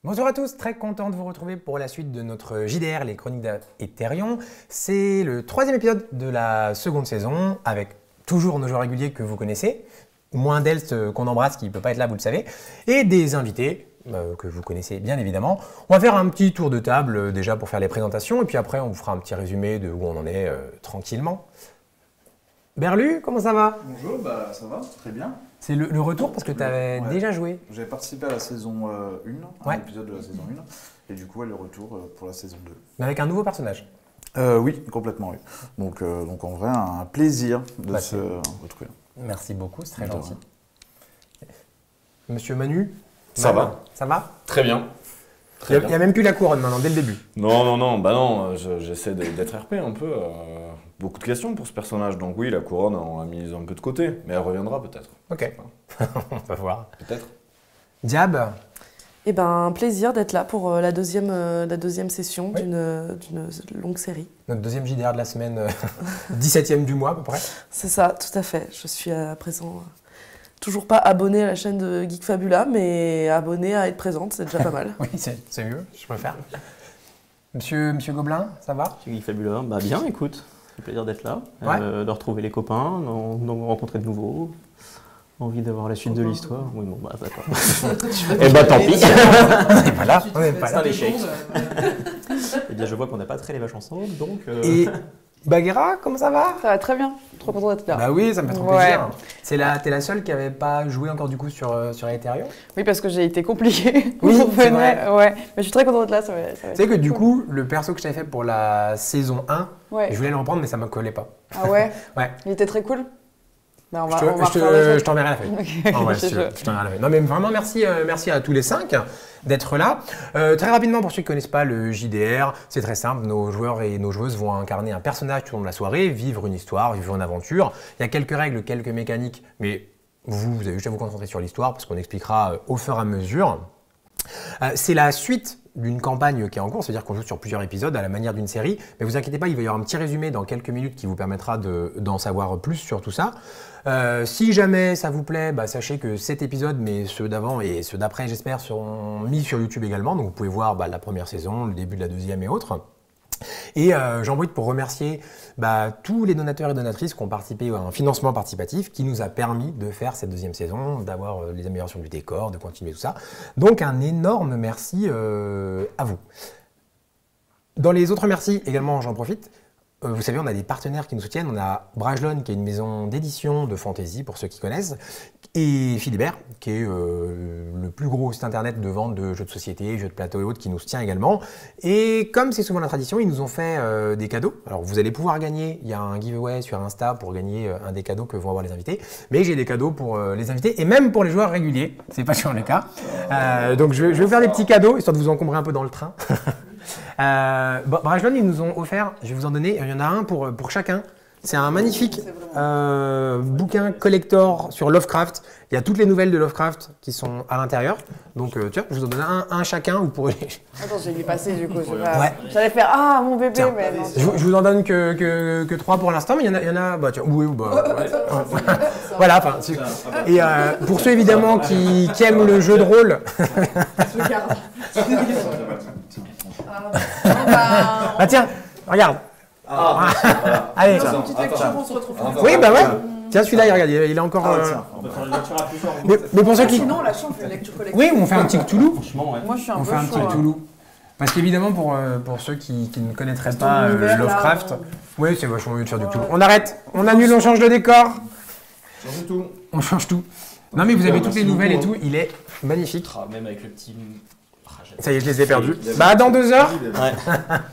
Bonjour à tous, très content de vous retrouver pour la suite de notre JDR, les Chroniques d'Ethereum. C'est le 3e épisode de la seconde saison, avec toujours nos joueurs réguliers que vous connaissez, moins d'Elst qu'on embrasse qui ne peut pas être là, vous le savez, et des invités que vous connaissez bien évidemment. On va faire un petit tour de table déjà pour faire les présentations, et puis après on vous fera un petit résumé de où on en est tranquillement. Berlu, comment ça va? Bonjour, ça va, très bien. C'est le retour parce que tu avais déjà joué. J'avais participé à la saison 1, un épisode de la saison 1, et du coup le retour pour la saison 2. Mais avec un nouveau personnage. Oui, complètement, oui. Donc en vrai, un plaisir de se retrouver. Merci beaucoup, c'est très gentil. Monsieur Manu, ça va? Ça va? Très bien. Il n'y a même plus la couronne maintenant, dès le début. Non, j'essaie d'être RP un peu. Beaucoup de questions pour ce personnage, donc oui, la couronne, on l'a mise un peu de côté, mais elle reviendra peut-être. Ok, on va voir. Peut-être. Diab? Eh ben, plaisir d'être là pour la deuxième session d'une longue série. Notre deuxième JDR de la semaine, 17e du mois à peu près. C'est ça, tout à fait. Je suis à présent toujours pas abonnée à la chaîne de Geek Fabula, mais abonnée à être présente, c'est déjà pas mal. Oui, c'est mieux, je préfère. Monsieur Gobelin, ça va? Monsieur Geek Fabula, bien écoute, c'est plaisir d'être là, Ouais. de retrouver les copains, d'en rencontrer de nouveaux. Envie d'avoir la suite de l'histoire. Oui, bon, d'accord. Eh tant pis. On n'est pas là, on n'est pas C'est là. un échec. Eh bien, je vois qu'on n'a pas très les vaches ensemble, donc... Et Bagheera, comment ça va? Ça va très bien, trop content d'être là. Bah oui, ça me fait trop Ouais. plaisir. T'es la seule qui n'avait pas joué encore du coup sur Ethereum. Oui, parce que j'ai été compliquée. Oui, pour c'est venir. Ouais, mais je suis très contente d'être là. Ça va Tu sais que du coup, le perso que je t'avais fait pour la saison 1, ouais. je voulais le reprendre mais ça ne me collait pas. Ah ouais. Ouais. Il était très cool. Bah, Je t'enverrai la feuille. Okay, Ah ouais, je t'enverrai la feuille. Non mais vraiment merci à tous les 5 d'être là. Très rapidement pour ceux qui ne connaissent pas le JDR, c'est très simple, nos joueurs et nos joueuses vont incarner un personnage tout au long de la soirée, vivre une histoire, vivre une aventure. Il y a quelques règles, quelques mécaniques, mais vous avez juste à vous concentrer sur l'histoire parce qu'on expliquera au fur et à mesure. C'est la suite d'une campagne qui est en cours, c'est-à-dire qu'on joue sur plusieurs épisodes à la manière d'une série, mais vous inquiétez pas, il va y avoir un petit résumé dans quelques minutes qui vous permettra d'en savoir plus sur tout ça. Si jamais ça vous plaît, sachez que cet épisode, mais ceux d'avant et ceux d'après, j'espère, seront mis sur YouTube également, donc vous pouvez voir la première saison, le début de la deuxième et autres. Et j'en profite pour remercier tous les donateurs et donatrices qui ont participé à un financement participatif qui nous a permis de faire cette deuxième saison, d'avoir les améliorations du décor, de continuer tout ça. Donc un énorme merci à vous. Dans les autres merci également, j'en profite. Vous savez, on a des partenaires qui nous soutiennent. On a Brajlon, qui est une maison d'édition de fantasy, pour ceux qui connaissent, et Philibert, qui est le plus gros site internet de vente de jeux de société, jeux de plateau et autres, qui nous soutient également. Et comme c'est souvent la tradition, ils nous ont fait des cadeaux. Alors, vous allez pouvoir gagner. Il y a un giveaway sur Insta pour gagner un des cadeaux que vont avoir les invités. Mais j'ai des cadeaux pour les invités et même pour les joueurs réguliers. C'est pas toujours le cas. Donc, je vais vous faire des petits cadeaux, histoire de vous encombrer un peu dans le train. Brajlon, ils nous ont offert, je vais vous en donner, il y en a un pour chacun. C'est un magnifique bouquin collector sur Lovecraft. Il y a toutes les nouvelles de Lovecraft qui sont à l'intérieur. Donc, tu vois, je vous en donne un chacun. Vous pourrez... Attends, j'ai vu passer du coup. Ouais. J'allais faire ah mon bébé, Tiens, mais non. je vous en donne que 3 pour l'instant, mais il y en a tiens, ouais. Voilà, enfin. Et pour ceux évidemment qui aiment le jeu de rôle. Tiens, regarde. Allez. Oui, ouais. Tiens, celui-là, regarde, il est encore. Mais pour ceux qui. Sinon, là, on fait une lecture collective. Oui, on fait un petit Cthulhu. Franchement, ouais. Moi, je suis un On peu fait un petit chaud, Cthulhu. Parce qu'évidemment, pour ceux qui ne connaîtraient pas Lovecraft, oui, c'est vachement mieux de faire du Cthulhu. On arrête, on annule, on change de décor. On change tout. Non, mais vous avez toutes les nouvelles et tout, il est magnifique. Même avec le petit... Ça y est, je les ai perdus. Dans 2 heures. Ouais.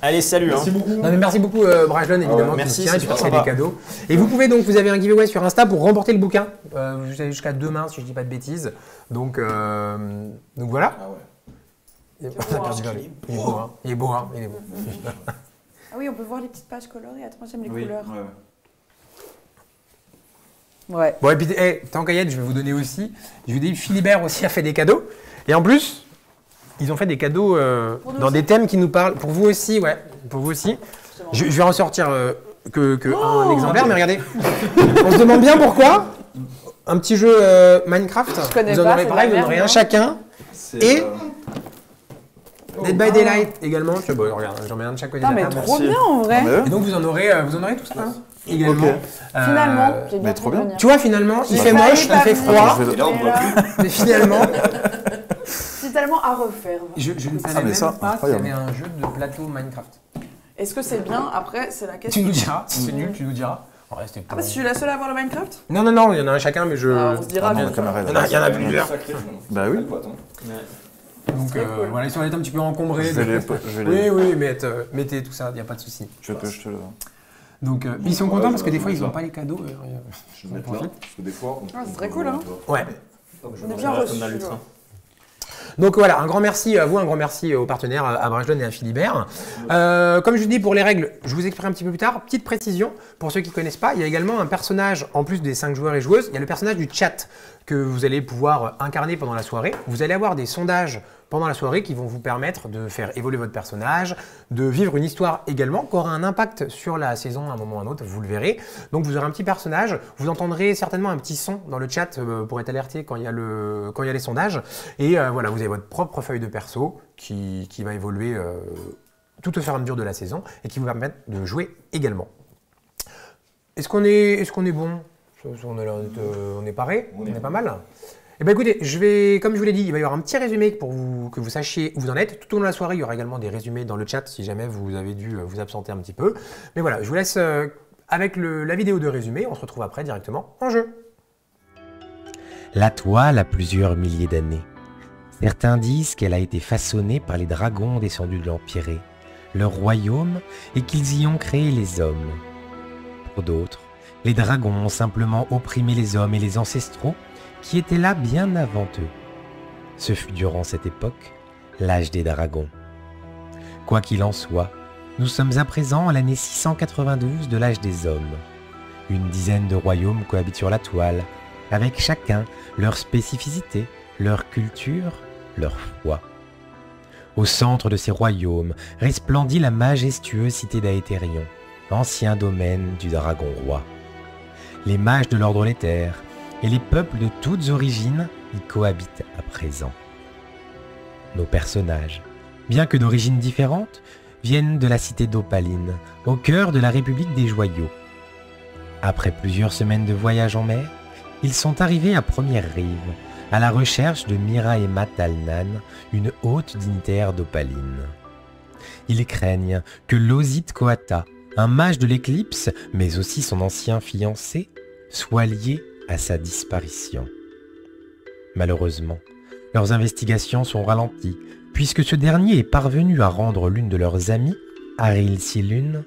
Allez, salut. Merci beaucoup. Non, mais merci beaucoup, Brajlon, évidemment, qui merci, nous tient et c'est puis super qui fait des sympa. cadeaux. Et vous pouvez donc, vous avez un giveaway sur Insta pour remporter le bouquin. Vous avez jusqu'à demain, si je ne dis pas de bêtises. Donc voilà. Ah ouais. Il est beau, hein. Ah oui, on peut voir les petites pages colorées. Attends, moi j'aime les Oui, couleurs. ouais. Ouais. Bon, et puis, tant qu'à y être, je vais vous donner aussi. Je vous dis, Philibert aussi a fait des cadeaux. Et en plus, ils ont fait des cadeaux dans des thèmes qui nous parlent. Pour vous aussi, ouais. Pour vous aussi. Je vais ressortir un exemplaire, mais regardez. On se demande bien pourquoi. Un petit jeu Minecraft. Je connais vous en pas, aurez c'est pareil, de vous la en aurez merde, un non chacun. C'est, Et Dead by Daylight également. Bon, regarde, j'en mets un de chaque côté Non, de mais la table. trop Merci. bien en vrai. Mais Et donc vous en aurez tous un également. Ok. Finalement, j'ai bien mais trop bien. venir. Tu vois, finalement, il J'ai fait failli moche, pas il fait venir. froid, Je vais- Et là, on Et voit là, plus. mais finalement, c'est tellement à refaire. je ne savais mais même ça, pas qu'il y incroyable. avait un jeu de plateau Minecraft. Est-ce que c'est bien? Après, c'est la Tu question. nous diras, si c'est nul, tu nous diras. On reste Ah bah, je suis la seule à avoir le Minecraft? Non, non, non, il y en a un chacun, mais je. Ah, on se dira Ah, bien. mon camarade. Il y en a plusieurs. Bah oui. Donc voilà, ils sont un petit peu encombrés. Je vais les. Oui, oui, mettez tout ça, il n'y a pas de souci. Je peux jeter le. Donc ils sont contents parce que des fois ils n'ont pas les cadeaux. Je vais mettre là, parce que des fois... Ah, c'est très cool, hein. Ouais. On est bien reçus. Comme dans l'ultra. Donc voilà, un grand merci à vous, un grand merci aux partenaires, à Brajlon et à Philibert. Comme je vous dis, pour les règles, je vous expliquerai un petit peu plus tard. Petite précision, pour ceux qui ne connaissent pas, il y a également un personnage, en plus des 5 joueurs et joueuses, il y a le personnage du chat que vous allez pouvoir incarner pendant la soirée. Vous allez avoir des sondages pendant la soirée qui vont vous permettre de faire évoluer votre personnage, de vivre une histoire également, qui aura un impact sur la saison à un moment ou à un autre, vous le verrez. Donc vous aurez un petit personnage, vous entendrez certainement un petit son dans le chat pour être alerté quand il y a les sondages. Et voilà, vous avez votre propre feuille de perso qui va évoluer tout au fur et à mesure de la saison et qui vous permettre de jouer également. Est-ce qu'on est bon? On est paré? On est pas mal? Eh bien écoutez, comme je vous l'ai dit, il va y avoir un petit résumé pour que vous sachiez où vous en êtes. Tout au long de la soirée, il y aura également des résumés dans le chat si jamais vous avez dû vous absenter un petit peu. Mais voilà, je vous laisse avec la vidéo de résumé. On se retrouve après directement en jeu. La toile a plusieurs milliers d'années. Certains disent qu'elle a été façonnée par les dragons descendus de l'Empyrée, leur royaume, et qu'ils y ont créé les hommes. Pour d'autres, les dragons ont simplement opprimé les hommes et les ancestraux qui étaient là bien avant eux. Ce fut durant cette époque l'âge des dragons. Quoi qu'il en soit, nous sommes à présent à l'année 692 de l'âge des hommes. Une dizaine de royaumes cohabitent sur la toile, avec chacun leur spécificité, leur culture, leur foi. Au centre de ces royaumes resplendit la majestueuse cité d'Aéthérion, ancien domaine du dragon roi. Les mages de l'ordre l'éther et les peuples de toutes origines y cohabitent à présent. Nos personnages, bien que d'origines différentes, viennent de la cité d'Opaline, au cœur de la République des Joyaux. Après plusieurs semaines de voyage en mer, ils sont arrivés à Première Rive, à la recherche de Miraema Talnan, une haute dignitaire d'Opaline. Ils craignent que Losit Koata, un mage de l'éclipse, mais aussi son ancien fiancé, soit lié à sa disparition. Malheureusement, leurs investigations sont ralenties, puisque ce dernier est parvenu à rendre l'une de leurs amies, Aril Silune,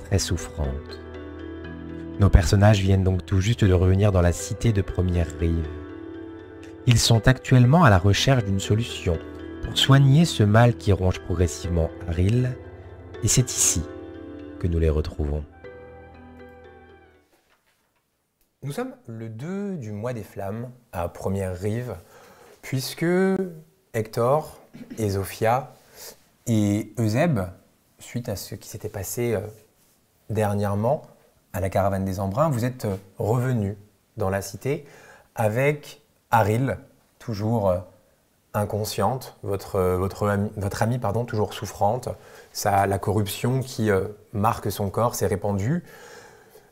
très souffrante. Nos personnages viennent donc tout juste de revenir dans la cité de Première Rive. Ils sont actuellement à la recherche d'une solution pour soigner ce mal qui ronge progressivement Aril, et c'est ici que nous les retrouvons. Nous sommes le 2 du mois des flammes à Première Rive, puisque Hector et Zofia et Euseb, suite à ce qui s'était passé dernièrement à la caravane des Embruns, vous êtes revenus dans la cité avec Aril, toujours inconsciente, votre amie toujours souffrante. La corruption qui marque son corps s'est répandue.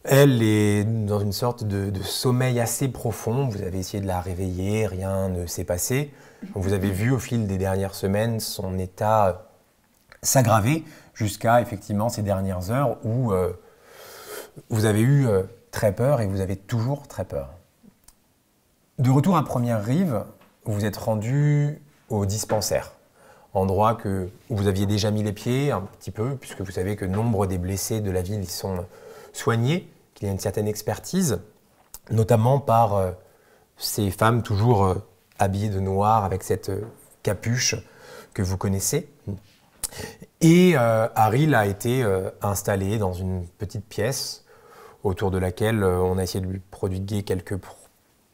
Elle est dans une sorte de sommeil assez profond. Vous avez essayé de la réveiller, rien ne s'est passé. Vous avez vu au fil des dernières semaines son état s'aggraver jusqu'à effectivement ces dernières heures où vous avez eu très peur et vous avez toujours très peur. De retour à Première Rive, vous êtes rendu au dispensaire, endroit où vous aviez déjà mis les pieds un petit peu, puisque vous savez que nombre des blessés de la ville y sont soignés, qu'il y a une certaine expertise, notamment par ces femmes toujours habillées de noir avec cette capuche que vous connaissez. Et Aril a été installé dans une petite pièce autour de laquelle on a essayé de lui prodiguer quelques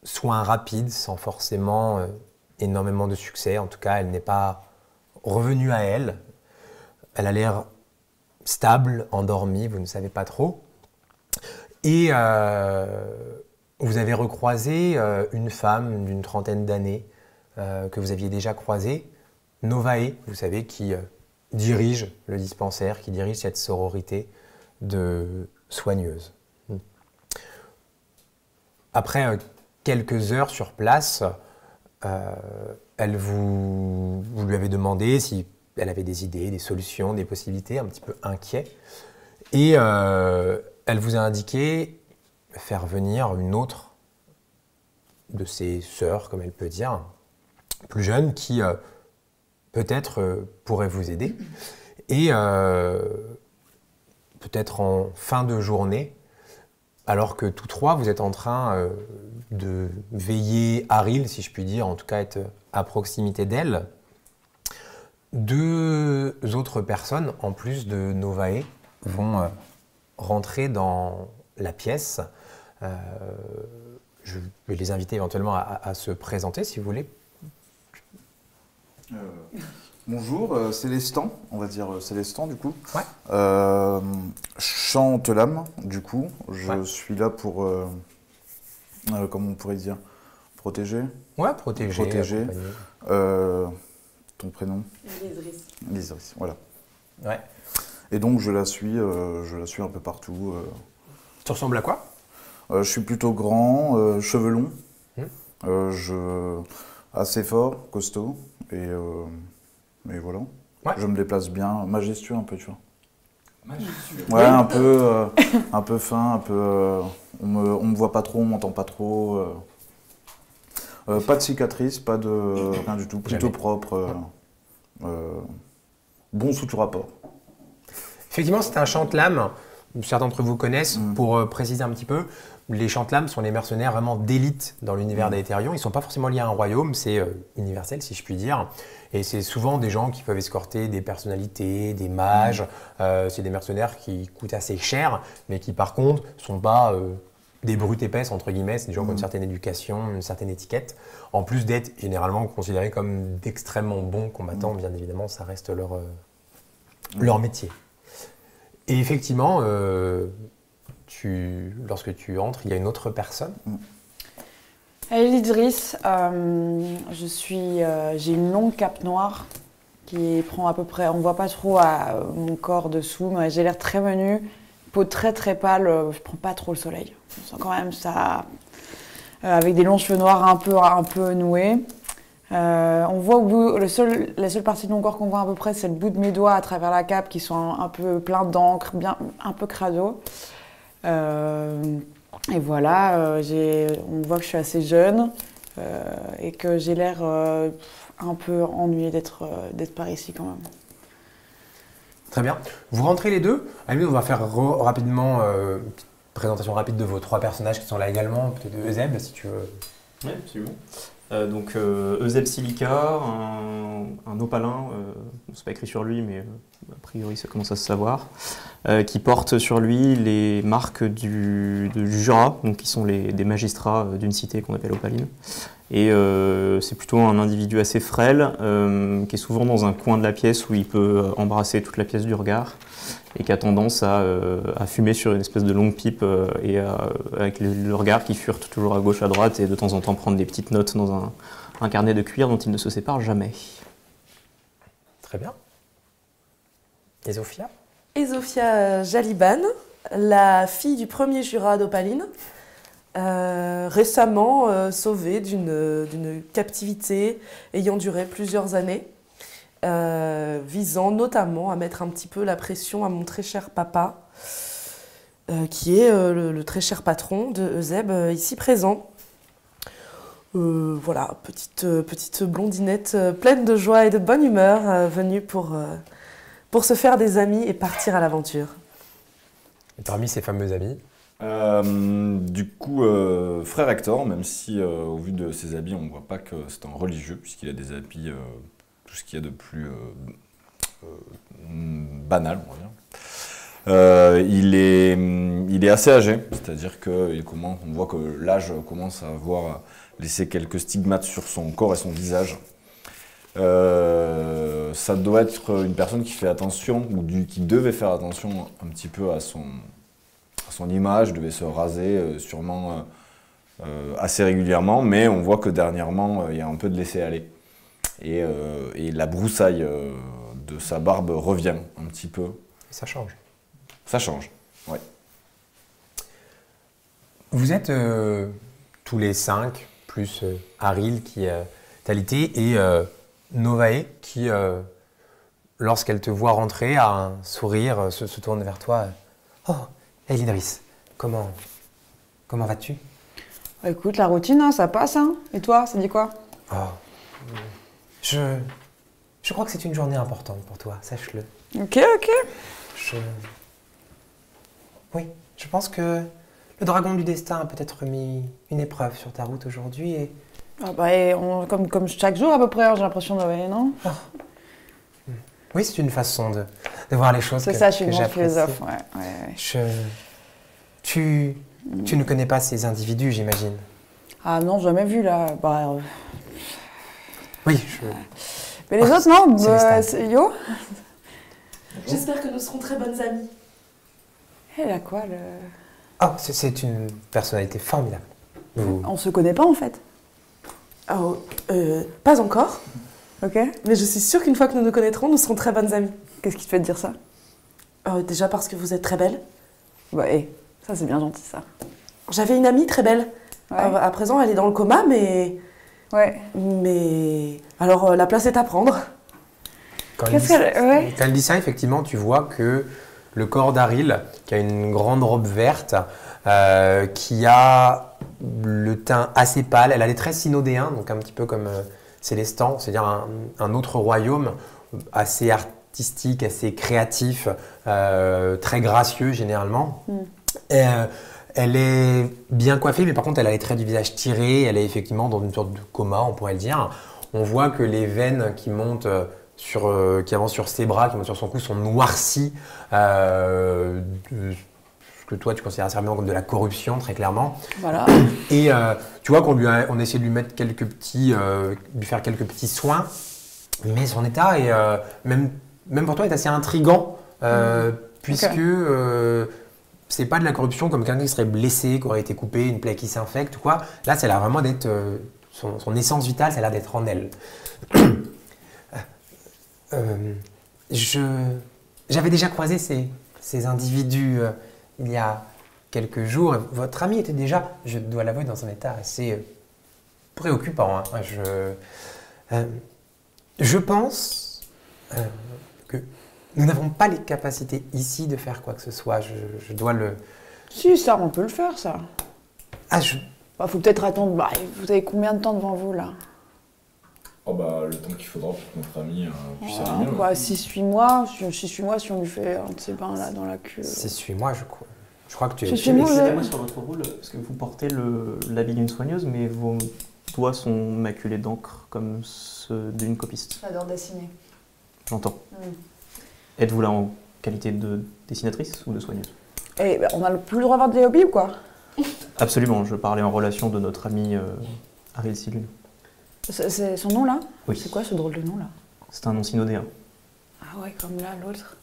soins rapides sans forcément énormément de succès. En tout cas, elle n'est pas revenue à elle. Elle a l'air stable, endormie, vous ne savez pas trop. Et vous avez recroisé une femme d'une trentaine d'années que vous aviez déjà croisée. Novae, vous savez, qui dirige le dispensaire, qui dirige cette sororité de soigneuses. Après quelques heures sur place, vous lui avez demandé si elle avait des idées, des solutions, des possibilités, un petit peu inquiet. Et elle vous a indiqué faire venir une autre de ses sœurs, comme elle peut dire, plus jeune, qui peut-être pourrait vous aider. Et peut-être en fin de journée, alors que tous trois, vous êtes en train de veiller Aril, si je puis dire, en tout cas être à proximité d'elle, deux autres personnes, en plus de Novae, vont rentrer dans la pièce. Je vais les inviter éventuellement à se présenter, si vous voulez. Bonjour, Célestin, on va dire Célestin du coup. Ouais. Chantelam, du coup. Je Ouais. suis là pour, comment on pourrait dire, protéger. Ouais, protéger. Protéger. accompagner. Ton prénom? Lizris. Lizris, voilà. Ouais. Et donc je la suis un peu partout. Tu ressembles à quoi? Je suis plutôt grand, cheveux longs, Mmh. Assez fort, costaud, et voilà. Ouais. Je me déplace bien, majestueux un peu, tu vois. Majestueux. Ouais, un peu fin, un peu. On me voit pas trop, on m'entend pas trop. Pas de cicatrices, pas de rien du tout, plutôt Jamais. propre. Bon sous tout rapport. Effectivement, c'est un chante-lame. Certains d'entre vous connaissent. Mm. Pour préciser un petit peu, les chante-lames sont les mercenaires vraiment d'élite dans l'univers d'Aetherion. Ils ne sont pas forcément liés à un royaume, c'est universel si je puis dire. Et c'est souvent des gens qui peuvent escorter des personnalités, des mages. C'est des mercenaires qui coûtent assez cher, mais qui par contre ne sont pas des brutes épaisses, entre guillemets. C'est des gens qui ont une certaine éducation, une certaine étiquette. En plus d'être généralement considérés comme d'extrêmement bons combattants, bien évidemment, ça reste leur métier. Et effectivement, lorsque tu entres, il y a une autre personne. Allez, Lizris, j'ai une longue cape noire qui prend à peu près, on voit pas trop mon corps dessous, mais j'ai l'air très menue, peau très très pâle, je prends pas trop le soleil. On sent quand même ça, avec des longs cheveux noirs un peu noués. On voit au bout, la seule partie de mon corps qu'on voit à peu près, c'est le bout de mes doigts à travers la cape qui sont un peu pleins d'encre, un peu crado. Et voilà, on voit que je suis assez jeune et que j'ai l'air un peu ennuyée d'être par ici quand même. Très bien. Vous rentrez les deux. À lui, on va faire rapidement une petite présentation rapide de vos trois personnages qui sont là également. Peut-être de Euseb, si tu veux. Oui, absolument. Donc Euseb Silica, un opalin, c'est pas écrit sur lui, mais a priori ça commence à se savoir, qui porte sur lui les marques du Jura, donc qui sont des magistrats d'une cité qu'on appelle Opaline. Et c'est plutôt un individu assez frêle, qui est souvent dans un coin de la pièce où il peut embrasser toute la pièce du regard, et qui a tendance à fumer sur une espèce de longue pipe avec le regard qui furte toujours à gauche à droite et de temps en temps prendre des petites notes dans un carnet de cuir dont il ne se sépare jamais. Très bien. Et Zofia? Zofia Jaliban, la fille du premier Jura d'Opaline, récemment sauvée d'une captivité ayant duré plusieurs années. Visant notamment à mettre un petit peu la pression à mon très cher papa, qui est le très cher patron de Euseb, ici présent. Voilà, petite blondinette pleine de joie et de bonne humeur, venue pour se faire des amis et partir à l'aventure. Et parmi ces fameux amis? Du coup, frère Hector, même si au vu de ses habits, on ne voit pas que c'est un religieux, puisqu'il a des habits... tout ce qu'il y a de plus banal, on va dire. Il est assez âgé, c'est-à-dire qu'on voit que l'âge commence à avoir laissé quelques stigmates sur son corps et son visage. Ça doit être une personne qui fait attention, ou qui devait faire attention un petit peu à son image, devait se raser sûrement assez régulièrement, mais on voit que dernièrement, il y a un peu de laisser-aller. et la broussaille de sa barbe revient un petit peu. Ça change. Ça change, ouais. Vous êtes tous les 5, plus Aril qui est Talité et Novae qui, lorsqu'elle te voit rentrer, a un sourire, se tourne vers toi. Oh, Elindris, comment vas-tu? Écoute, la routine, hein, ça passe, hein. Et toi, ça dit quoi? Oh, je crois que c'est une journée importante pour toi, sache-le. Ok. Oui, je pense que le dragon du destin a peut-être mis une épreuve sur ta route aujourd'hui et... Comme chaque jour à peu près, hein, j'ai l'impression de... Ouais, non? Oui, c'est une façon de voir les choses C'est ça, je suis une grande j'apprécie. philosophe, ouais. Tu ne connais pas ces individus, j'imagine. Ah non, jamais vu, là. Oui, Mais les autres, non? c'est Yo? J'espère que nous serons très bonnes amies. Elle a quoi, le... Oh, c'est une personnalité formidable. On se connaît pas, en fait. Oh, pas encore, Ok. mais je suis sûre qu'une fois que nous nous connaîtrons, nous serons très bonnes amies. Qu'est-ce qui te fait te dire ça? Déjà parce que vous êtes très belle. Ça, c'est bien gentil, ça. J'avais une amie très belle. Ouais. À présent, elle est dans le coma, mais... Ouais. Mais... Alors, la place est à prendre. Quand Qu'est-ce qu'elle... Ouais. elle dit ça, effectivement, tu vois que le corps d'Aril, qui a une grande robe verte, qui a le teint assez pâle, elle a des traits synodéens, donc un petit peu comme Célestan, c'est-à-dire un autre royaume assez artistique, assez créatif, très gracieux généralement. Elle est bien coiffée, mais par contre elle a les traits du visage tirés, elle est effectivement dans une sorte de coma, on pourrait le dire. On voit que les veines qui montent qui avancent sur ses bras, qui montent sur son cou, sont noircies. Ce que toi tu considères certainement comme de la corruption, très clairement. Voilà. Et tu vois qu'on on a essayé de lui mettre lui faire quelques petits soins, mais son état est même pour toi est assez intriguant, puisque c'est pas de la corruption comme quelqu'un qui serait blessé, qui aurait été coupé, une plaie qui s'infecte ou quoi. Là, ça a l'air vraiment d'être son essence vitale, ça a l'air d'être en elle. J'avais déjà croisé ces individus il y a quelques jours. Votre ami était déjà, je dois l'avouer, dans un état assez préoccupant. Hein. Je pense que nous n'avons pas les capacités ici de faire quoi que ce soit. Je dois le... Si, ça, on peut le faire, ça. Ah, Faut peut-être attendre... vous avez combien de temps devant vous, là? Oh le temps qu'il faudra pour que notre ami puisse aller mieux. 6-8 mois. 6-8 mois, si on lui fait un de ces bains, là, dans la queue. 6-8 mois, je crois. Je crois que tu es... Excusez-moi sur votre rôle, parce que vous portez l'habit d'une soigneuse, mais vos doigts sont maculés d'encre comme ceux d'une copiste. J'adore dessiner. J'entends. Êtes-vous là en qualité de dessinatrice ou de soigneuse? On a plus le droit d'avoir des hobbies ou quoi? Absolument, je parlais en relation de notre ami Aril Silune. C'est son nom, là? Oui. C'est quoi ce drôle de nom, là? C'est un nom synodéen. Ah ouais, comme là, l'autre.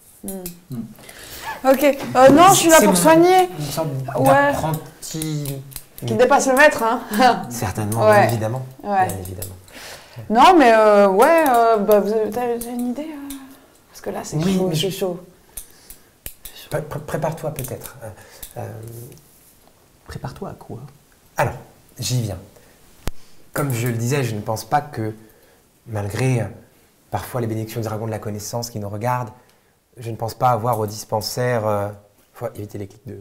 Ok. Non, je suis là pour soigner. Une sorte Ouais. d'apprenti... Qui dépasse le maître, hein? Certainement, Ouais. bien évidemment. Ouais. Bien évidemment. Non, mais vous avez une idée? Parce que là, c'est Oui, chaud, mais c'est chaud. Prépare-toi peut-être. Prépare-toi à quoi? Alors, j'y viens. Comme je le disais, je ne pense pas que, malgré parfois les bénédictions du dragon de la connaissance qui nous regardent, je ne pense pas avoir au dispensaire... faut éviter les clics de...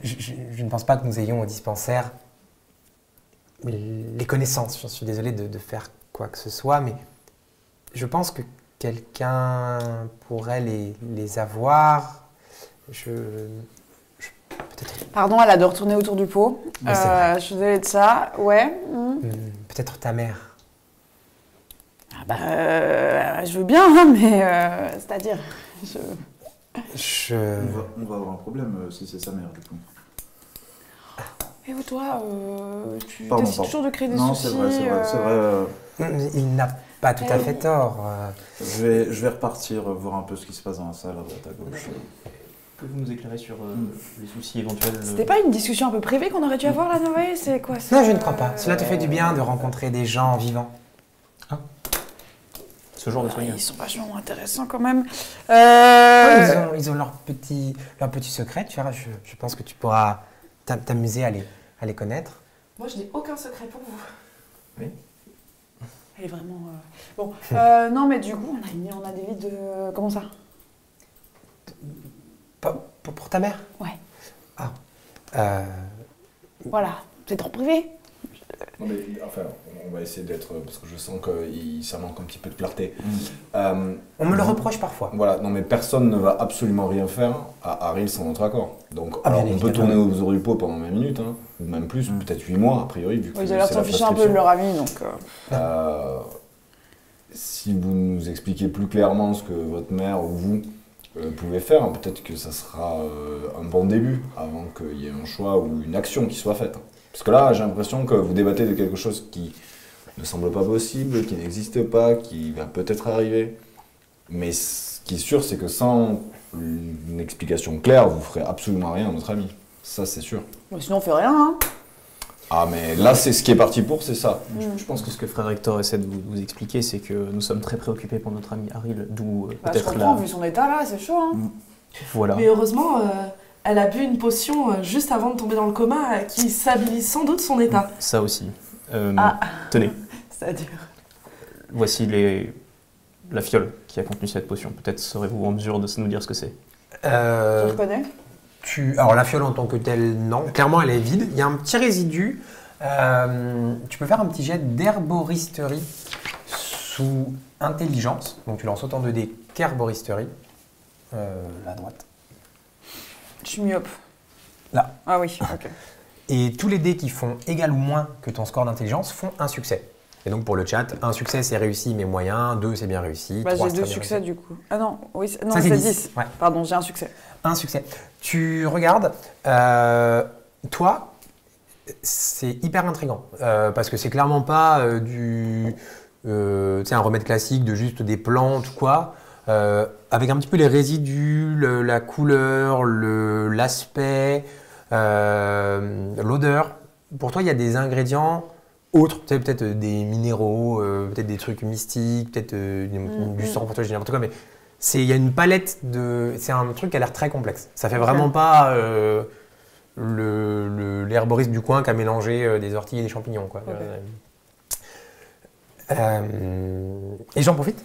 je ne pense pas que nous ayons au dispensaire les connaissances. Je suis désolé de faire quoi que ce soit, mais je pense que quelqu'un pourrait les avoir. Peut-être... Pardon, elle a de retourner autour du pot. Oui, c'est vrai. Je suis désolée de ça. Ouais. Peut-être ta mère. Je veux bien, hein, mais c'est-à-dire... On va avoir un problème si c'est sa mère, du coup. Et toi, tu Pardon, décides toujours de créer des non, soucis. c'est vrai. Il n'a pas tout à fait tort. Je vais repartir voir un peu ce qui se passe dans la salle à droite à gauche. Pouvez-vous nous éclairer sur les soucis éventuels? C'était pas une discussion un peu privée qu'on aurait dû avoir, là, Noé? C'est quoi ça? Non, je ne crois pas. Cela te fait du bien de rencontrer des gens vivants. ce genre de soigneurs. Ils sont vachement intéressants quand même. Ils ont leur petit secret, tu vois. Je pense que tu pourras t'amuser à les connaître. Moi, je n'ai aucun secret pour vous. Elle est vraiment... Bon, non mais du coup, on a des vies de... Comment ça? Pour ta mère? Ouais. Ah. Voilà, c'est trop privé. Non, mais, enfin, on va essayer d'être... Parce que je sens que ça manque un petit peu de clarté. On me le reproche parfois. Voilà, non mais personne ne va absolument rien faire à Aril sans notre accord. Donc alors, bien on peut évidemment. tourner aux oripeaux pendant 20 minutes, hein, ou même plus, peut-être 8 mois a priori, vu que Ils ont l'air de c'est s'en la ficher un peu de prescription. leur ami, donc... Si vous nous expliquez plus clairement ce que votre mère ou vous pouvez faire, peut-être que ça sera un bon début avant qu'il y ait un choix ou une action qui soit faite. Parce que là, j'ai l'impression que vous débattez de quelque chose qui ne semble pas possible, qui n'existe pas, qui va peut-être arriver. Mais ce qui est sûr, c'est que sans une explication claire, vous ferez absolument rien à notre ami. Ça, c'est sûr. Bon, sinon, on fait rien, hein. Ah, mais là, c'est ce qui est parti pour, c'est ça. Je pense que ce que Frère Hector essaie de vous expliquer, c'est que nous sommes très préoccupés pour notre ami Aril, d'où Bah, je peut-être comprends, la... vu son état là, c'est chaud, hein. Voilà. Mais heureusement, elle a bu une potion juste avant de tomber dans le coma qui stabilise sans doute son état. Ça aussi. Tenez, C'est-à-dire... voici la fiole qui a contenu cette potion. Peut-être serez-vous en mesure de nous dire ce que c'est. Tu le connais? Alors la fiole en tant que telle, non. Clairement, elle est vide. Il y a un petit résidu. Tu peux faire un petit jet d'herboristerie sous intelligence. Donc tu lances autant de dés qu'herboristerie. La droite. Je suis myope. Là. Ah oui, ok. Et tous les dés qui font égal ou moins que ton score d'intelligence font un succès. Et donc pour le chat, un succès c'est réussi mais moyen, 2 c'est bien réussi, Bah, 3 j'ai c'est 2 très bien succès réussi. du coup. Ah non, oui, non, Ça, c'est c'est 10. 10. Ouais. Pardon, j'ai un succès. Un succès. Tu regardes, toi, c'est hyper intriguant parce que c'est clairement pas un remède classique de juste des plantes ou quoi. Avec un petit peu les résidus, la couleur, l'aspect, l'odeur. Pour toi, il y a des ingrédients autres, peut-être des minéraux, peut-être des trucs mystiques, peut-être du sang, pour toi je dis n'importe quoi, mais il y a une palette de... C'est un truc qui a l'air très complexe. Ça fait vraiment pas l'herboriste du coin qui a mélangé des orties et des champignons, quoi. Et j'en profite.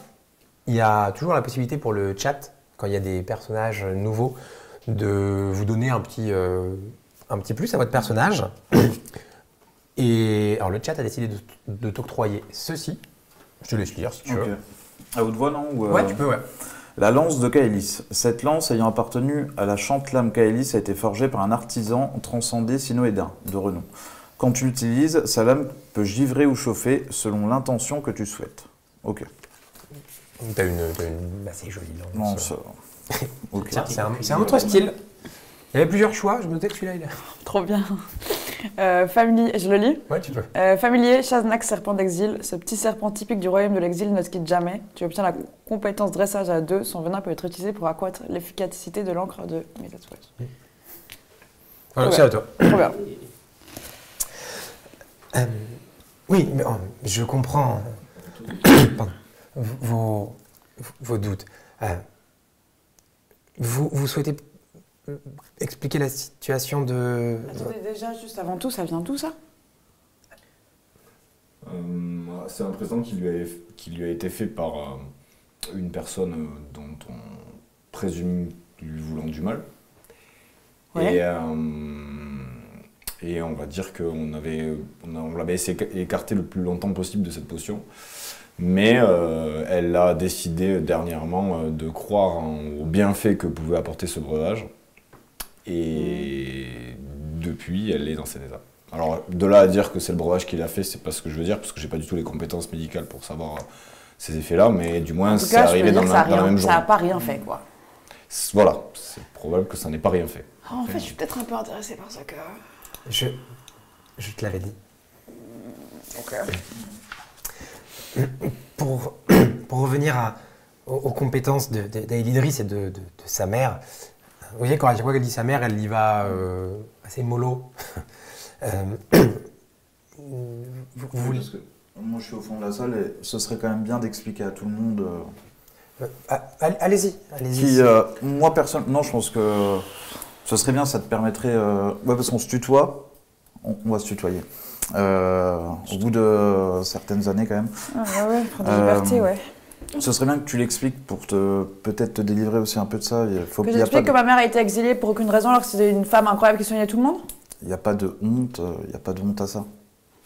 Il y a toujours la possibilité pour le chat, quand il y a des personnages nouveaux, de vous donner un petit plus à votre personnage. Et alors le chat a décidé de t'octroyer ceci. Je te laisse lire si tu veux. À haute voix, non? Ou, Ouais, tu peux, ouais. La lance de Kaelis. Cette lance ayant appartenu à la chante-lame Kaelis a été forgée par un artisan transcendé sinoédin de renom. Quand tu l'utilises, sa lame peut givrer ou chauffer selon l'intention que tu souhaites. Ok. T'as une assez jolie lance. Non, ça... Ok. Tiens, c'est un autre style. Il y avait plusieurs choix, je me disais que celui-là, il est... Trop bien. Familier, je le lis. Ouais, tu peux. Familier, Chaznak, serpent d'exil. Ce petit serpent typique du royaume de l'exil ne se quitte jamais. Tu obtiens la compétence dressage à 2. Son venin peut être utilisé pour accroître l'efficacité de l'encre de mes tatouages. Voilà, Ouais. c'est à toi. Trop bien. Oui, mais je comprends pardon, vos doutes. Vous souhaitez expliquer la situation de... Attendez, déjà, juste avant tout, ça vient d'où ça? C'est un présent qui lui a été fait par une personne dont on présume lui voulant du mal. Ouais. Et on va dire qu'on l'avait essayé écarté le plus longtemps possible de cette potion. Mais elle a décidé dernièrement de croire aux bienfaits que pouvait apporter ce breuvage. Et depuis, elle est dans cet état. Alors, de là à dire que c'est le breuvage qui l'a fait, c'est pas ce que je veux dire, parce que j'ai pas du tout les compétences médicales pour savoir ces effets-là, mais du moins, En tout c'est cas, je arrivé peux dans dire que la même ça journée. n'a pas rien fait, quoi. Voilà, c'est probable que ça n'ait pas rien fait. Ah, en fait, je suis peut-être un peu intéressée par ça que... Je te l'avais dit. Ok. Pour revenir aux compétences d'Aelidris et de sa mère, vous voyez, quand à chaque fois qu'elle dit sa mère, elle y va assez mollo. Vous voulez... Moi, je suis au fond de la salle et ce serait quand même bien d'expliquer à tout le monde. Allez-y, allez-y. Moi, non, je pense que ce serait bien, ça te permettrait. Ouais, parce qu'on se tutoie, on va se tutoyer. Au bout de certaines années, quand même. Ah ouais, prendre des libertés, ouais. Ce serait bien que tu l'expliques pour peut-être te délivrer aussi un peu de ça. Que j'explique que ma mère a été exilée pour aucune raison alors que c'était une femme incroyable qui soignait tout le monde. Il n'y a pas de honte, à ça.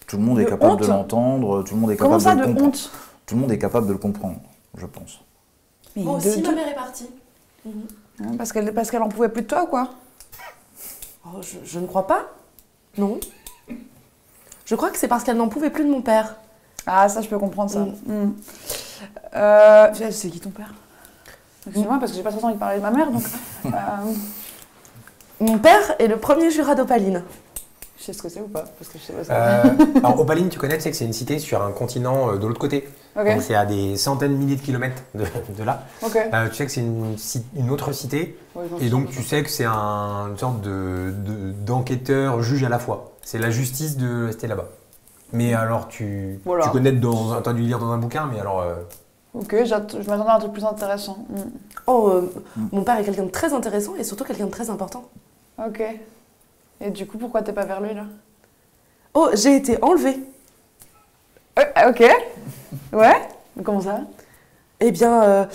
Tout le monde est capable de l'entendre, tout le monde est capable Comment ça, de le de comprendre. honte? Tout le monde est capable de le comprendre, je pense. Mais Moi aussi, ma mère est partie. Parce qu'elle en pouvait plus de toi ou quoi? Oh, je ne crois pas. Non. Je crois que c'est parce qu'elle n'en pouvait plus de mon père. Ah, ça, je peux comprendre ça. C'est qui ton père? Excuse-moi, parce que j'ai pas trop envie de parler de ma mère, donc... Mon père est le premier jurat d'Opaline. Je sais ce que c'est ou pas? Parce que je sais pas ça. Alors, Opaline, tu connais, tu sais que c'est une cité sur un continent de l'autre côté. Ok. Donc, c'est à des centaines de milliers de kilomètres de là. Ok. Tu sais que c'est une autre cité. Ouais, Et donc, tu sais que c'est une sorte d'enquêteur juge à la fois. C'est la justice de rester là-bas. Mais alors, tu connais t'as dû lire dans un bouquin, mais alors... Ok, je m'attendais à un truc plus intéressant. Mon père est quelqu'un de très intéressant et surtout quelqu'un de très important. Ok. Et du coup, pourquoi t'es pas vers lui, là? Oh, j'ai été enlevée. Ok. Ouais? Mais comment ça? Eh bien,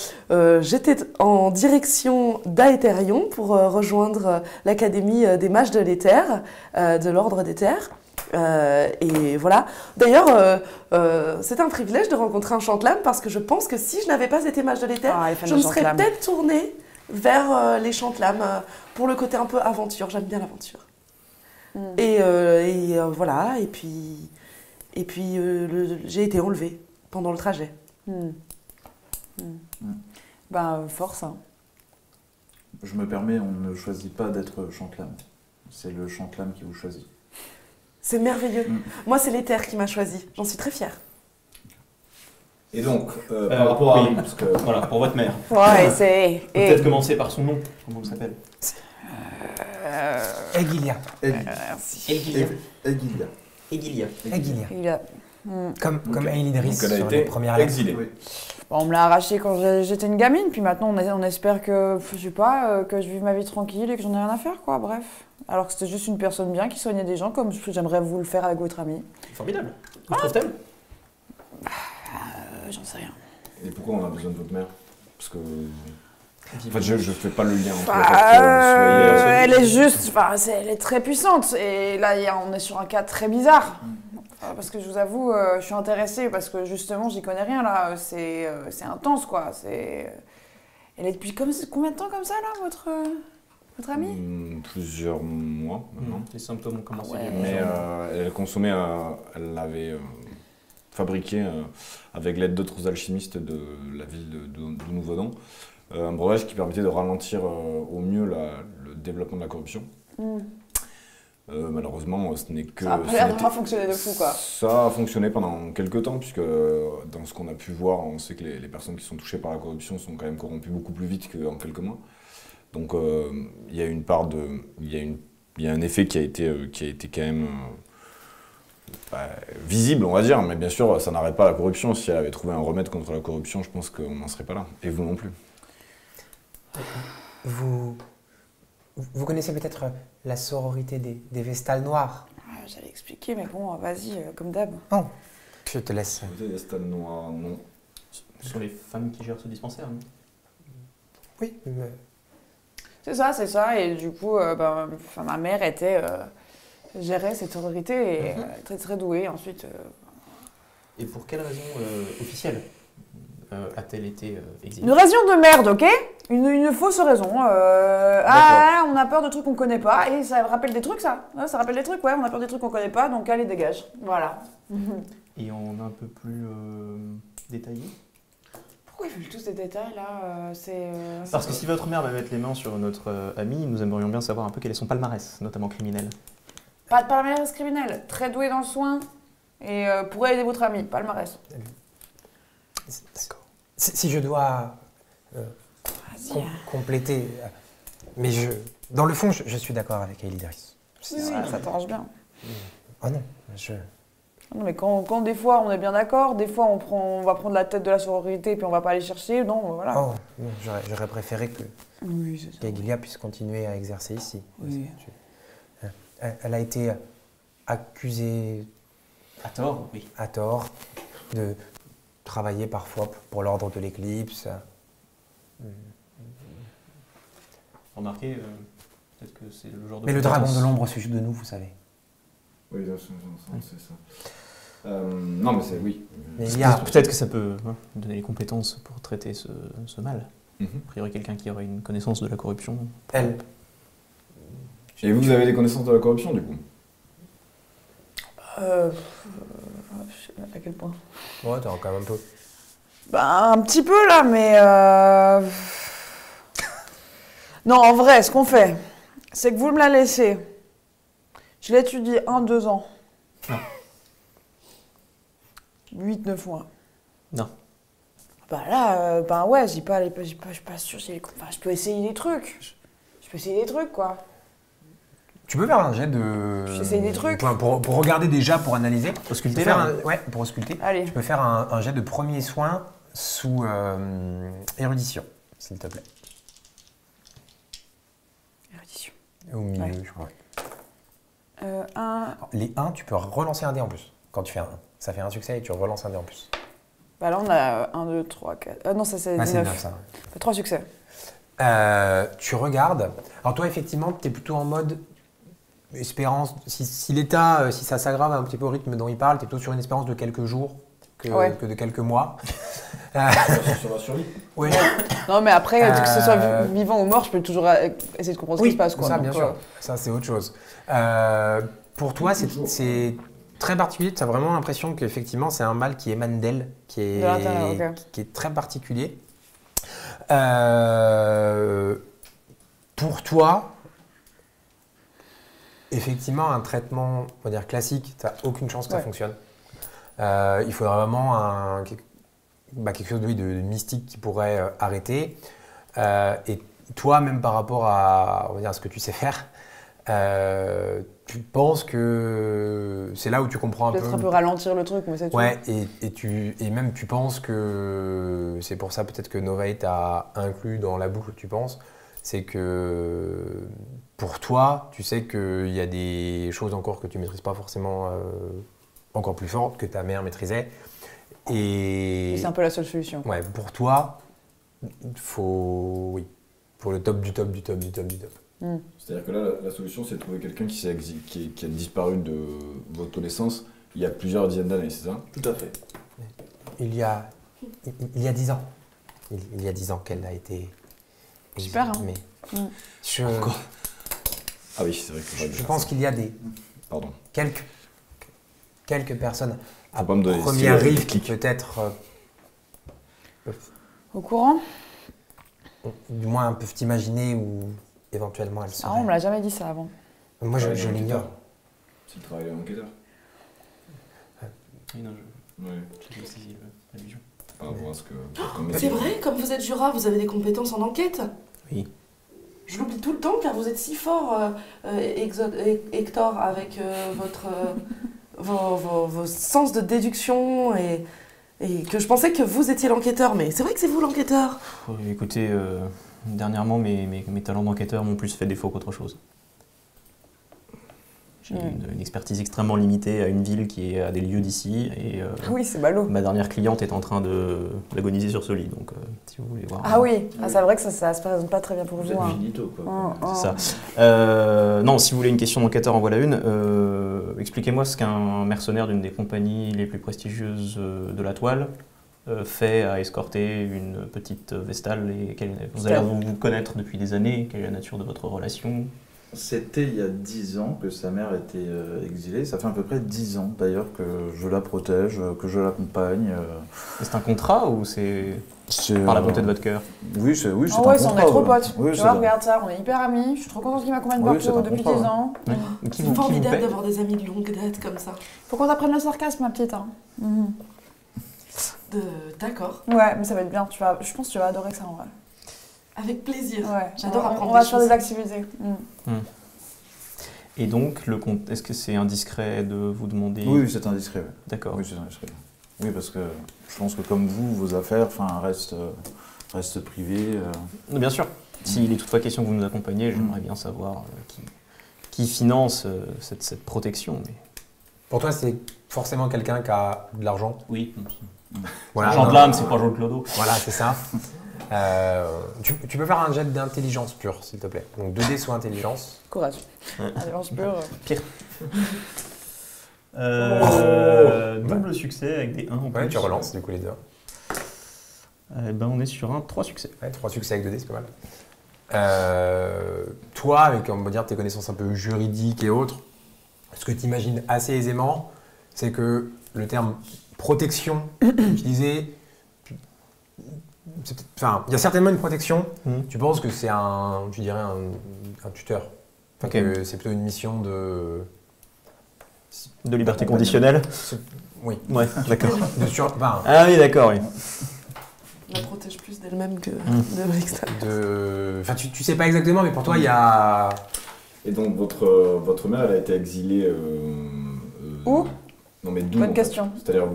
j'étais en direction d'Aetherion pour rejoindre l'Académie des mages de l'éther, de l'Ordre des Terres. Et voilà. D'ailleurs, c'est un privilège de rencontrer un chantelame parce que je pense que si je n'avais pas été mage de l'éther, je me serais peut-être tournée vers les chantelames pour le côté un peu aventure. J'aime bien l'aventure. Et voilà. Et puis j'ai été enlevée pendant le trajet. Ben, force. Hein. Je me permets, on ne choisit pas d'être chantelame. C'est le chantelame qui vous choisit. C'est merveilleux. Moi, c'est l'éther qui m'a choisi. J'en suis très fière. Et donc, par rapport à oui, Harry, parce que Voilà, pour votre mère. Ouais, c'est... Peut-être commencer par son nom. Comment elle s'appelle? Aegilia. Aegilia. Aegilia. Aegilia. Aegilia. Il a... Comme Aelidris donc elle a sur été les premières lettres. exilée. Oui. Bon, on me l'a arraché quand j'étais une gamine, puis maintenant on espère que, je sais pas, que je vive ma vie tranquille et que j'en ai rien à faire, quoi, bref. Alors que c'était juste une personne bien qui soignait des gens comme j'aimerais vous le faire avec votre ami. Formidable. Vous trouve-t-elle? J'en sais rien. Et pourquoi on a besoin de votre mère? Parce que... En fait, je fais pas le lien entre elle est juste, elle est très puissante. Et là, on est sur un cas très bizarre. Parce que je vous avoue, je suis intéressée parce que justement, j'y connais rien là. C'est intense, quoi. Elle est depuis combien de temps comme ça, là, votre amie? Plusieurs mois maintenant. Les symptômes ont commencé. Ouais. Mais elle consommait, elle l'avait fabriqué avec l'aide d'autres alchimistes de la ville de Nouveau-Don, un breuvage qui permettait de ralentir au mieux le développement de la corruption. Malheureusement, ce n'est que... Ça a pas l'air d'avoir fonctionné de fou, quoi. Ça a fonctionné pendant quelques temps, puisque dans ce qu'on a pu voir, on sait que les personnes qui sont touchées par la corruption sont quand même corrompues beaucoup plus vite qu'en quelques mois. Donc il y a une part de... Il y a un effet qui a été quand même visible, on va dire, mais bien sûr, ça n'arrête pas la corruption. Si elle avait trouvé un remède contre la corruption, je pense qu'on n'en serait pas là. Et vous non plus. Vous connaissez peut-être la sororité des Vestales Noirs? J'allais expliquer, mais bon, vas-y, comme d'hab. Oh, je te laisse. Les stades noirs, non. Ce sont les femmes qui gèrent ce dispensaire, non? Oui. C'est ça. Et du coup, ma mère gérait cette sororité et très très douée. Ensuite. Et pour quelle raison officielle a-t-elle été exilée? Une raison de merde, ok? Une fausse raison. On a peur de trucs qu'on connaît pas et ça rappelle des trucs, ça. Ouais, ça rappelle des trucs, ouais. On a peur des trucs qu'on connaît pas, donc allez, dégage. Voilà. Et on a un peu plus détaillé? Pourquoi ils veulent tous ces détails là? Parce que si votre mère va mettre les mains sur notre ami, nous aimerions bien savoir un peu quel est son palmarès, notamment criminel. Pas de palmarès criminel, très doué dans le soin et pourrait aider votre ami, palmarès. D'accord. Si je dois compléter, mais dans le fond, je suis d'accord avec Aelidris. Ça t'arrange bien. Oh non, je Non, mais quand des fois on est bien d'accord, des fois on va prendre la tête de la sororité puis on va pas aller chercher, non, voilà. Oh, non, j'aurais préféré que Oui, c'est ça. Gagilia puisse continuer à exercer ici. Oui. Elle a été accusée À tort, oui. à tort de travailler parfois pour l'ordre de l'éclipse. Remarquez, peut-être que c'est le genre de... Mais le dragon compétence- de l'ombre suit de nous, vous savez. Oui, c'est ça. Non, mais c'est oui. Mais il y a... Peut-être que ça peut donner les compétences pour traiter ce mal. Mhm. A priori, quelqu'un qui aurait une connaissance de la corruption. Elle. Et vous avez des connaissances de la corruption, du coup? Je sais pas à quel point. Ouais, t'as quand même un peu. Bah, un petit peu là, mais. Non, en vrai, ce qu'on fait, c'est que vous me la laissez. Je l'étudie 1-2 ans. Non. 8-9 mois. Non. Bah là, bah ouais, je suis pas sûre. Enfin, je peux essayer des trucs. Je peux essayer des trucs, quoi. Tu peux faire un jet de... J'essaye des trucs. Pour regarder déjà, pour analyser. Pour sculpter, Tu peux faire là. ouais, pour ausculter. Allez. Tu peux faire un jet de premier soin sous érudition, s'il te plaît. Érudition. Au milieu, Ouais. je crois. Les 1, tu peux relancer un dé en plus. Quand tu fais un 1. Ça fait un succès et tu relances un dé en plus. Bah là, on a 1, 2, 3, 4. Non, ça c'est Ah, c'est 9. 9 ça. 3 succès. Tu regardes. Alors toi, effectivement, tu es plutôt en mode espérance. Si l'état, si ça s'aggrave un petit peu au rythme dont il parle, tu es plutôt sur une espérance de quelques jours que de quelques mois. Sur la survie. Oui, Non, mais après, que ce soit Euh, vivant ou mort, je peux toujours essayer de comprendre ce qui se passe, quoi. ça, Donc, bien sûr. Ça, c'est autre chose. Pour toi, c'est très particulier. Tu as vraiment l'impression qu'effectivement, c'est un mal qui émane d'elle, qui De l'intérieur, ok. est très particulier. Pour toi, effectivement, un traitement, on va dire classique, tu n'as aucune chance que ça Ouais. fonctionne. Il faudrait vraiment quelque chose de mystique qui pourrait arrêter. Et toi, même par rapport à, on va dire, à ce que tu sais faire, tu penses que c'est là où tu comprends un peu. Peut-être un peu ralentir le truc, mais c'est tout. Ouais, et même tu penses que c'est pour ça peut-être que Novae t'a inclus dans la boucle, tu penses, c'est que pour toi, tu sais qu'il y a des choses encore que tu maîtrises pas forcément encore plus fortes que ta mère maîtrisait. Et c'est un peu la seule solution. Ouais, pour toi, il faut le top du top du top du top du top. C'est-à-dire que là, la solution, c'est de trouver quelqu'un qui a disparu de votre connaissance il y a plusieurs dizaines d'années, c'est ça? Tout à fait. Il y a 10 ans. Il y a 10 ans qu'elle a été... Super, hein. Mais Encore. Ah oui, c'est vrai que je pense qu'il y a Pardon. quelques personnes à Faut pas me donner des première stylos, rive des qui clics. peut-être, Au courant? du moins, peuvent imaginer où éventuellement elles Ah, seraient. on me l'a jamais dit ça avant. Moi, je l'ignore. C'est le travail de l'enquêteur. Oui, non, Oui. j'ai saisi l'allusion. Par rapport à ce que... C'est vrai, comme vous êtes Jura, vous avez des compétences en enquête. Oui. Je l'oublie tout le temps car vous êtes si fort, Hector, avec vos sens de déduction et que je pensais que vous étiez l'enquêteur. Mais c'est vrai que c'est vous l'enquêteur. Écoutez, dernièrement, mes talents d'enquêteur m'ont plus fait défaut qu'autre chose. J'ai une expertise extrêmement limitée à une ville qui est à des lieues d'ici et Oui, c'est ballot. ma dernière cliente est en train d'agoniser sur ce lit, donc si vous voulez voir. Ah oui, ah, c'est vrai que ça se présente pas très bien pour Vous vous. êtes Hein. finito, quoi. C'est ça. Non, si vous voulez une question d'enquêteur, en voilà une. Expliquez-moi ce qu'un mercenaire d'une des compagnies les plus prestigieuses de la toile fait à escorter une petite vestale et vous allez vous connaître depuis des années. Quelle est la nature de votre relation? C'était il y a 10 ans que sa mère était exilée. Ça fait à peu près 10 ans d'ailleurs que je la protège, que je l'accompagne. C'est un contrat ou c'est C'est, par la bonté de votre cœur? Oui, c'est Ah un ouais, contrat. on est trop voilà. potes. Oui, tu c'est vois, un- regarde ça, on est hyper amis. Je suis trop contente qu'il m'accompagne Oui, c'est partout un depuis contrat, 10 ouais. ans. Ouais. Qui C'est vous formidable paie? d'avoir des amis de longue date comme ça. Faut qu'on apprenne le sarcasme, ma petite. Hein. D'accord, Ouais, mais ça va être bien. Je pense que tu vas adorer ça en vrai. avec plaisir. Ouais, J'adore apprendre On va des faire choses. des activités. Et donc, est-ce que c'est indiscret de vous demander... Oui, c'est indiscret. Ouais. D'accord. Oui, c'est indiscret. Oui, parce que je pense que comme vous, vos affaires restent privées. Bien sûr. S'il est toutefois question que vous nous accompagniez, j'aimerais bien savoir qui finance cette protection. Mais... Pour toi, c'est forcément quelqu'un qui a de l'argent. Oui. Voilà, Jean de l'âme, c'est pas Jean Clodo. Voilà, c'est ça. Tu peux faire un jet d'intelligence pure, s'il te plaît. Donc 2D soit intelligence. Courage. Alliance pure. Pire. Double succès avec des 1 en plus. Ouais, tu relances du coup les deux. On est sur un 3 succès. Ouais, 3 succès avec 2D, c'est pas mal. Toi, avec on va dire tes connaissances un peu juridiques et autres, ce que tu imagines assez aisément, c'est que le terme protection utilisé, enfin, il y a certainement une protection. Tu penses que c'est un tuteur. Enfin, que c'est plutôt une mission de liberté conditionnelle. Oui. Ouais, d'accord. Ah oui, d'accord, oui. La protège plus d'elle-même que de l'extérieur. Enfin, tu sais pas exactement, mais pour toi, il y a... Et donc, votre mère, elle a été exilée... Où? Non, mais d'où? Bonne question. C'est-à-dire,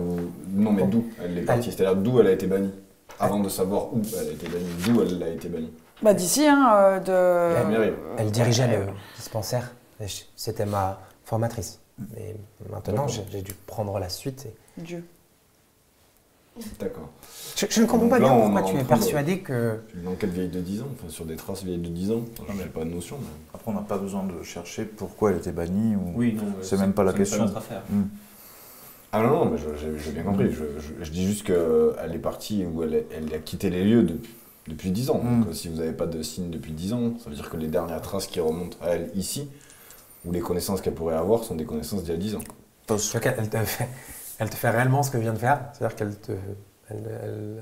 non, mais d'où elle est partie? C'est-à-dire, d'où elle a été bannie? Avant de savoir où elle a été bannie, d'où elle a été bannie? Bah d'ici, Elle dirigeait le dispensaire. C'était ma formatrice. Mais maintenant, j'ai dû prendre la suite. Dieu. D'accord. Je ne comprends pas bien pourquoi tu es persuadé que... Une enquête vieille de 10 ans, enfin, sur des traces vieilles de 10 ans. Enfin, je n'ai pas de notion. Mais... Après, on n'a pas besoin de chercher pourquoi elle était bannie. Ou... Oui, non. C'est même pas la question. C'est notre affaire. Ah non, mais j'ai bien compris. Je dis juste qu'elle est partie ou elle a quitté les lieux depuis 10 ans. Donc si vous n'avez pas de signe depuis 10 ans, ça veut dire que les dernières traces qui remontent à elle ici, ou les connaissances qu'elle pourrait avoir, sont des connaissances d'il y a 10 ans. Elle te fait réellement ce que vient de faire. C'est-à-dire qu'elle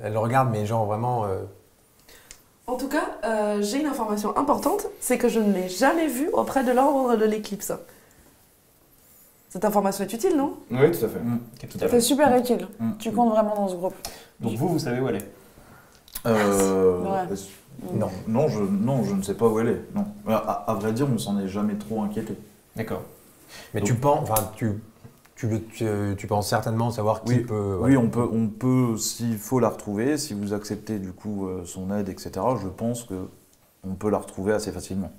elle regarde, mais genre vraiment... En tout cas, j'ai une information importante, c'est que je ne l'ai jamais vue auprès de l'ordre de l'éclipse. Cette information est utile, non? Oui, tout à fait. Tout à fait. C'est super utile. Tu comptes vraiment dans ce groupe. Donc vous savez où elle est? Non, je ne sais pas où elle est. Non. À vrai dire, on s'en est jamais trop inquiété. D'accord. Mais donc, tu penses certainement savoir qui peut... Oui, on peut, s'il faut la retrouver, si vous acceptez du coup son aide, etc., je pense qu'on peut la retrouver assez facilement.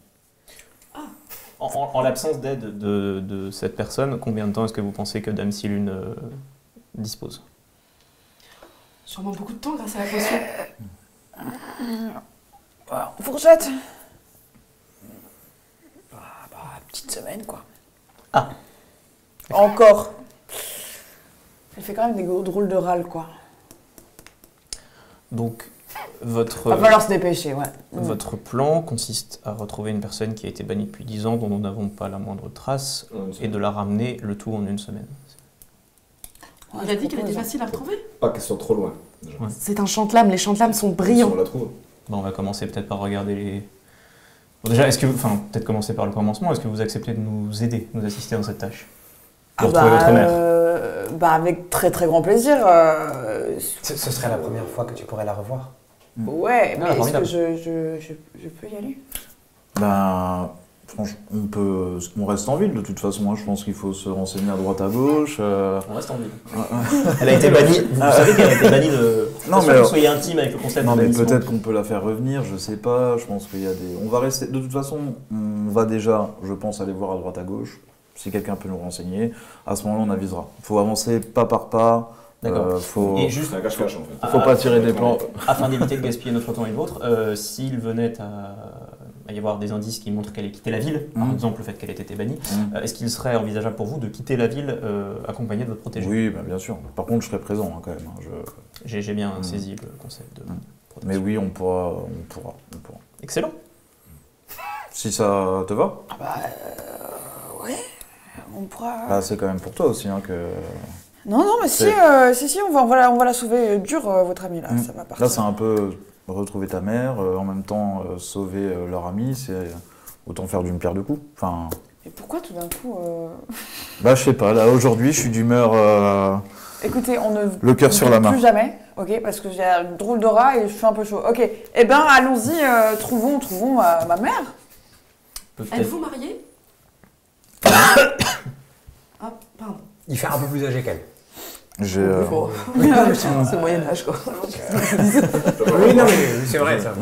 En l'absence d'aide de cette personne, combien de temps est-ce que vous pensez que Dame Silune dispose? Sûrement beaucoup de temps grâce à la potion. Fourchette. Petite semaine, quoi. Ah. Encore. Elle fait quand même des gros drôles de râles, quoi. Donc, votre... Va falloir se dépêcher, ouais. Votre plan consiste à retrouver une personne qui a été bannie depuis 10 ans, dont nous n'avons pas la moindre trace, et de la ramener, le tout en une semaine. Ouais, il a dit qu'elle était facile à retrouver. Pas qu'elle soit trop loin. Déjà. Ouais. C'est un chante-lame, les chante-lames sont brillants. Si on la trouve. Bon, on va commencer peut-être par regarder les... Bon, déjà, peut-être commencer par le commencement, est-ce que vous acceptez de nous aider, nous assister dans cette tâche? Pour retrouver votre mère. Avec très très grand plaisir. Ce serait la première fois que tu pourrais la revoir. Ouais, mais est-ce formidable. que je peux y aller? Ben, franchement, on reste en ville de toute façon. Je pense qu'il faut se renseigner à droite à gauche. On reste en ville. Elle a été bannie, vous savez qu'elle a été bannie de... Non, mais que vous soyez intime avec le concept non, de mais bannissement. peut-être qu'on peut la faire revenir, je sais pas. Je pense qu'il y a des. On va rester. De toute façon, on va déjà, je pense, aller voir à droite à gauche. Si quelqu'un peut nous renseigner, à ce moment-là, on avisera. Il faut avancer pas par pas. D'accord. Et Juste un cache-cache en fait. faut pas tirer des plans. Afin d'éviter de gaspiller notre temps et le vôtre, s'il venait à y avoir des indices qui montrent qu'elle ait quitté la ville, par exemple le fait qu'elle ait été bannie, est-ce qu'il serait envisageable pour vous de quitter la ville accompagné de votre protégé? Oui, ben, bien sûr. Par contre, je serai présent quand même. J'ai bien saisi le concept de protection. Mais oui, on pourra. Excellent. Si ça te va, Ouais, on pourra... bah, c'est quand même pour toi aussi que... Non, mais si, on va la sauver dur, votre amie, là, ça va partir. Là, c'est un peu retrouver ta mère, en même temps sauver leur ami, c'est autant faire d'une pierre deux coups. Enfin... Et pourquoi tout d'un coup... Bah, je sais pas, là, aujourd'hui, je suis d'humeur... Écoutez, on ne le cœur sur la main. plus jamais, ok, parce que j'ai un drôle d'aura et je suis un peu chaud. Ok, eh ben, allons-y, trouvons ma mère. Êtes-vous mariée? Ah, pardon. Il fait un peu plus âgé qu'elle. J'ai. Bon. C'est le Moyen-Âge, quoi. Oui, non, mais c'est vrai ça.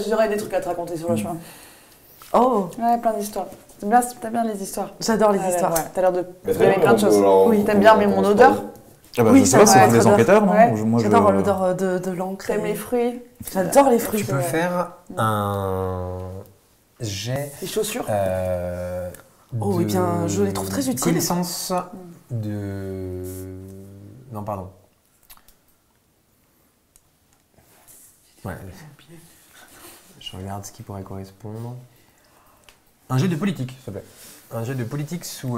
J'aurais des trucs à te raconter sur le chemin. Oh, Ouais, plein d'histoires. T'aimes bien les histoires. j'adore les histoires. Ouais, t'as l'air de. Mais Il y avait plein de choses. Oui, T'aimes bien, mais mon odeur. Ah bah, Oui, je sais ça pas, va c'est être des odeur. enquêteurs, non Ouais. Moi, J'adore l'odeur de l'encre. T'aimes les fruits, J'adore les fruits. Tu peux faire un jet. les chaussures. Oh, de eh bien, je les trouve très utiles. Connaissance de. Non, pardon. Ouais. Je regarde ce qui pourrait correspondre. Un jet de politique, s'il te plaît. Un jet de politique sous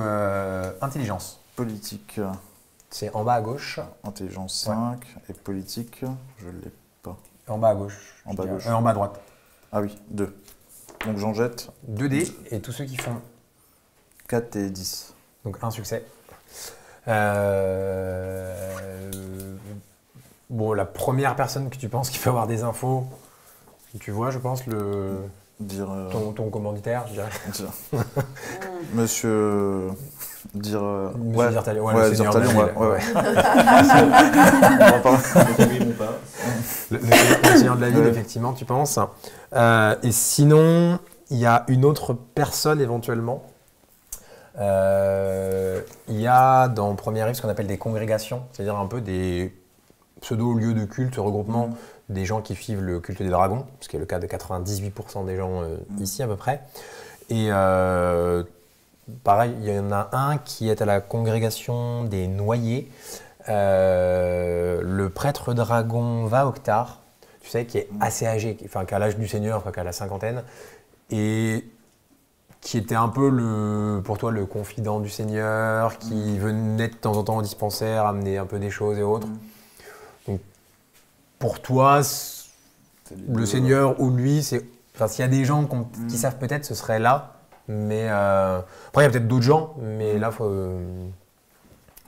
intelligence. Politique, C'est en bas à gauche. intelligence 5 et politique, je l'ai pas. En bas à gauche. En bas à gauche. En bas à droite. Ah oui, 2. Donc j'en jette 2 dés et tous ceux qui font 4 et 10. donc un succès. Bon, la première personne que tu penses qui peut avoir des infos, tu vois, je pense, Dire. ton commanditaire, je dirais. Monsieur. Dire. Monsieur Zertalion, ouais, ouais, le seigneur Zertalion, de la ville, ouais. On va pas- Le seigneur de la ville, Ouais. effectivement, tu penses. Et sinon, il y a une autre personne éventuellement. Il y a dans Première Rive ce qu'on appelle des congrégations, c'est-à-dire un peu des pseudo-lieux de culte, regroupement des gens qui suivent le culte des dragons, ce qui est le cas de 98% des gens ici à peu près. Et pareil, il y en a un qui est à la congrégation des noyés. Le prêtre dragon Vaoktar, tu sais, qui est assez âgé, enfin qui a l'âge du Seigneur, enfin, qui a la cinquantaine, et qui était un peu pour toi le confident du Seigneur, qui venait de temps en temps au dispensaire, amener un peu des choses et autres. Donc pour toi, le Seigneur ou lui, enfin, s'il y a des gens qui savent peut-être, ce serait là. Mais après, il y a peut-être d'autres gens, mais là, faut.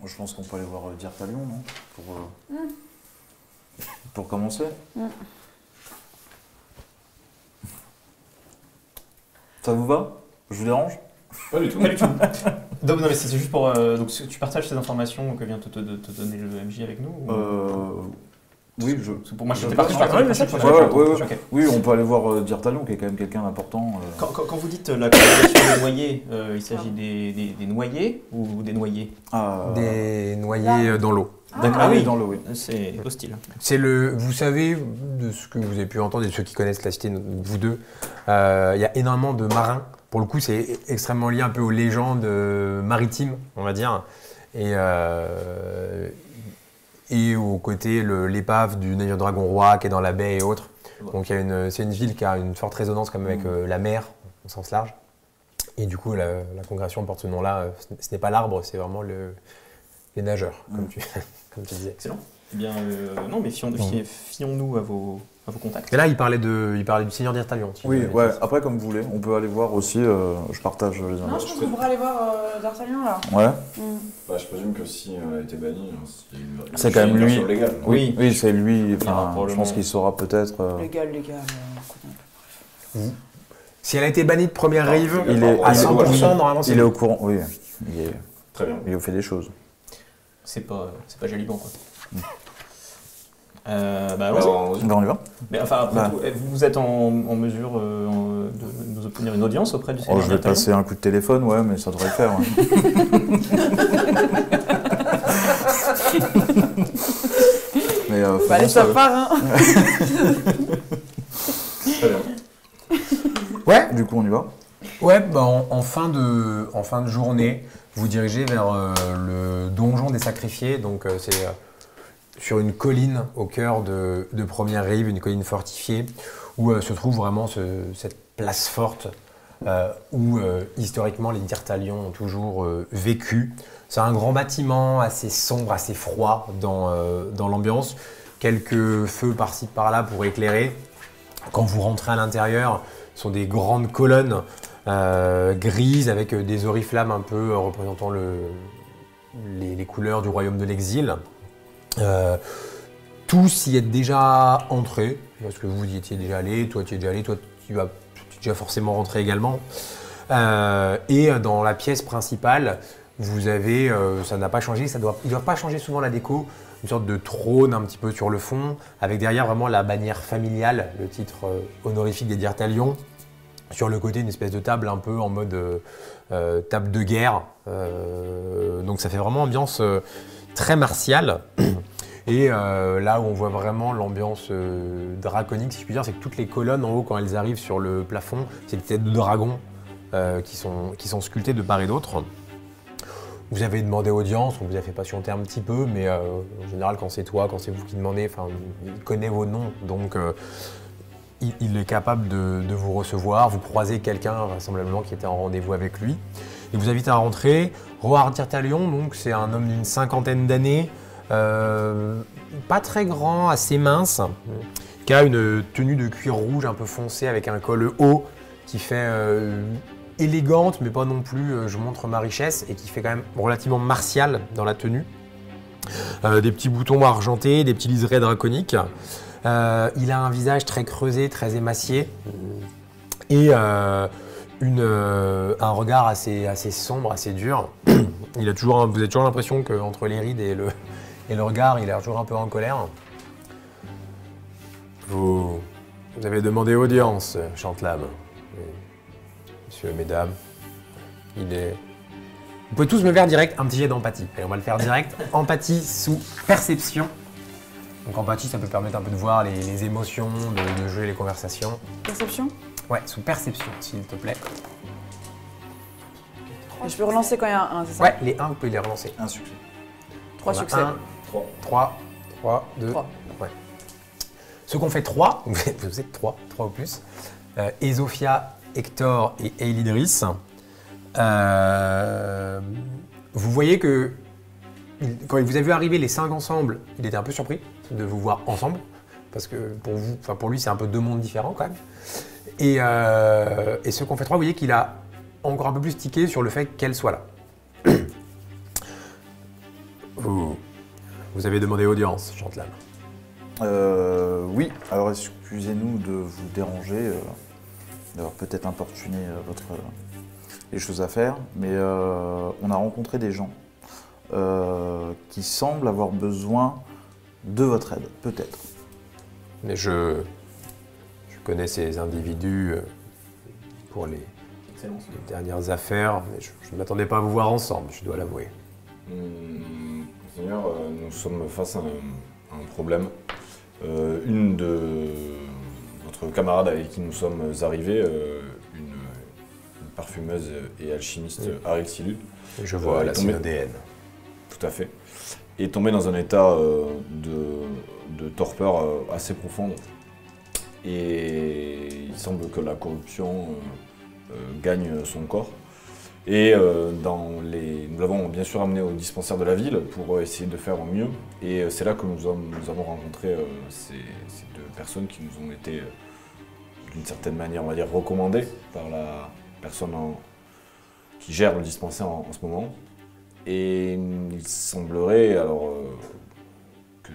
Je pense qu'on peut aller voir Zertalion, non pour commencer. Ça vous va? Je vous dérange? Pas du tout. Pas du tout. Donc, non, mais c'est juste pour. Donc, tu partages ces informations que vient te donner le MJ avec nous ou... Oui, Pour moi, je je- t'ai partagé. Ouais, bien sûr. Ok. oui, on peut aller voir Zertalion, qui est quand même quelqu'un d'important. Quand vous dites la congrégation des noyés, il s'agit des noyés ou des noyés? Des noyés dans l'eau. D'accord. Ah Ah oui, oui, dans le oui. c'est hostile. Vous savez, de ce que vous avez pu entendre et de ceux qui connaissent la cité, vous deux, il y a énormément de marins. Pour le coup, c'est extrêmement lié un peu aux légendes maritimes, on va dire. Et au côté l'épave du navire Dragon Roi qui est dans la baie et autres. Donc c'est une ville qui a une forte résonance comme avec la mer au sens large. Et du coup, la congrégation porte ce nom-là. Ce n'est pas l'arbre, c'est vraiment les nageurs, comme tu disais. Excellent. Eh bien, non, mais fions-nous à vos contacts. Et là, il parlait du Seigneur d'Irtalion. Oui, ouais, après comme vous voulez, on peut aller voir aussi, je partage les Non, infos. je pense qu'on pourrait aller voir D'Artagnan là. Ouais, Bah, je présume que si elle a été bannie, C'est quand même lui. Légal. Oui. oui, c'est lui, ira enfin, je probablement. pense qu'il saura peut-être... Légal. Si elle a été bannie de Première Rive, Il est- à il est- 100%, normalement, c'est Il est lui. au courant, oui, Très bien. il a fait des choses. C'est pas Jaliban, quoi. Bah, Allons-y. Ben, on y va. Mais enfin, après Bah. tout, vous êtes en mesure de nous obtenir une audience auprès du Oh, Seigneur je vais d'Artagnan? passer un coup de téléphone, ouais, mais ça devrait le faire. Mais Allez, ça part, hein. Très bien. Ouais, Du coup, on y va. ouais bah, en fin de journée, vous dirigez vers le donjon des sacrifiés. Donc, c'est sur une colline au cœur de Première Rive, une colline fortifiée, où se trouve vraiment cette place forte où historiquement les D'Irtalion ont toujours vécu. C'est un grand bâtiment assez sombre, assez froid dans l'ambiance. Quelques feux par-ci par-là pour éclairer. Quand vous rentrez à l'intérieur, ce sont des grandes colonnes grises avec des oriflammes un peu représentant les couleurs du royaume de l'exil. Tous y êtes déjà entrés, parce que vous y étiez déjà allé, toi tu y es déjà allé, toi tu es déjà forcément rentré également. Et dans la pièce principale, vous avez, ça n'a pas changé, il ne doit pas changer souvent la déco, une sorte de trône un petit peu sur le fond, avec derrière vraiment la bannière familiale, le titre honorifique des Dirtalion. Sur le côté, une espèce de table un peu en mode table de guerre. Donc ça fait vraiment ambiance très martiale. Et là où on voit vraiment l'ambiance draconique, si je puis dire, c'est que toutes les colonnes en haut, quand elles arrivent sur le plafond, c'est des têtes de dragons qui sont sculptées de part et d'autre. Vous avez demandé audience, on vous a fait patienter un petit peu, mais en général, quand c'est toi, quand c'est vous qui demandez, il connaît vos noms, donc il est capable de vous recevoir. Vous croisez quelqu'un, vraisemblablement, qui était en rendez-vous avec lui. Il vous invite à rentrer. Roar Dirtalion, donc, c'est un homme d'une 50aine d'années, pas très grand, assez mince, qui a une tenue de cuir rouge un peu foncé avec un col haut qui fait élégante, mais pas non plus, je montre ma richesse, et qui fait quand même relativement martial dans la tenue. Des petits boutons argentés, des petits liserés draconiques. Il a un visage très creusé, très émacié, et un regard assez sombre, assez dur. Vous avez toujours l'impression qu'entre les rides et le regard, il est toujours un peu en colère. Vous avez demandé audience, Chantelam. Messieurs, mesdames, vous pouvez tous me faire direct un petit jet d'empathie. Allez, on va le faire direct. Empathie sous perception. Donc empathie, ça peut permettre un peu de voir les émotions, de jouer les conversations. Perception? Ouais, sous perception, s'il te plaît. Je peux relancer quand il y a un 1, c'est ça? Ouais, les 1, vous pouvez les relancer. Un succès. 3 succès. 3, 2, 3. Ouais. Ceux qu'on fait 3, vous êtes 3 ou plus, Ezofia, Hector et Eilidris, vous voyez que quand il vous a vu arriver les 5 ensemble, il était un peu surpris de vous voir ensemble, parce que pour lui, c'est un peu deux mondes différents quand même. Et ceux qu'on fait 3, vous voyez qu'il a encore un peu plus tiqué sur le fait qu'elle soit là. Vous avez demandé audience, Chantelam. Oui, alors excusez-nous de vous déranger, d'avoir peut-être importuné les choses à faire, mais on a rencontré des gens qui semblent avoir besoin de votre aide, peut-être. Mais je connais ces individus pour les dernières affaires, mais je ne m'attendais pas à vous voir ensemble, je dois l'avouer. Seigneur, nous sommes face à un problème. Une de votre camarade avec qui nous sommes arrivés, une parfumeuse et alchimiste, Arexilud. Je vois la synodéenne. Tout à fait. Est tombée dans un état de torpeur assez profonde. Et il semble que la corruption gagne son corps. Et nous l'avons bien sûr amené au dispensaire de la ville pour essayer de faire au mieux. Et c'est là que nous avons rencontré ces deux personnes qui nous ont été, d'une certaine manière, on va dire, recommandées par la personne qui gère le dispensaire en ce moment. Et il semblerait alors que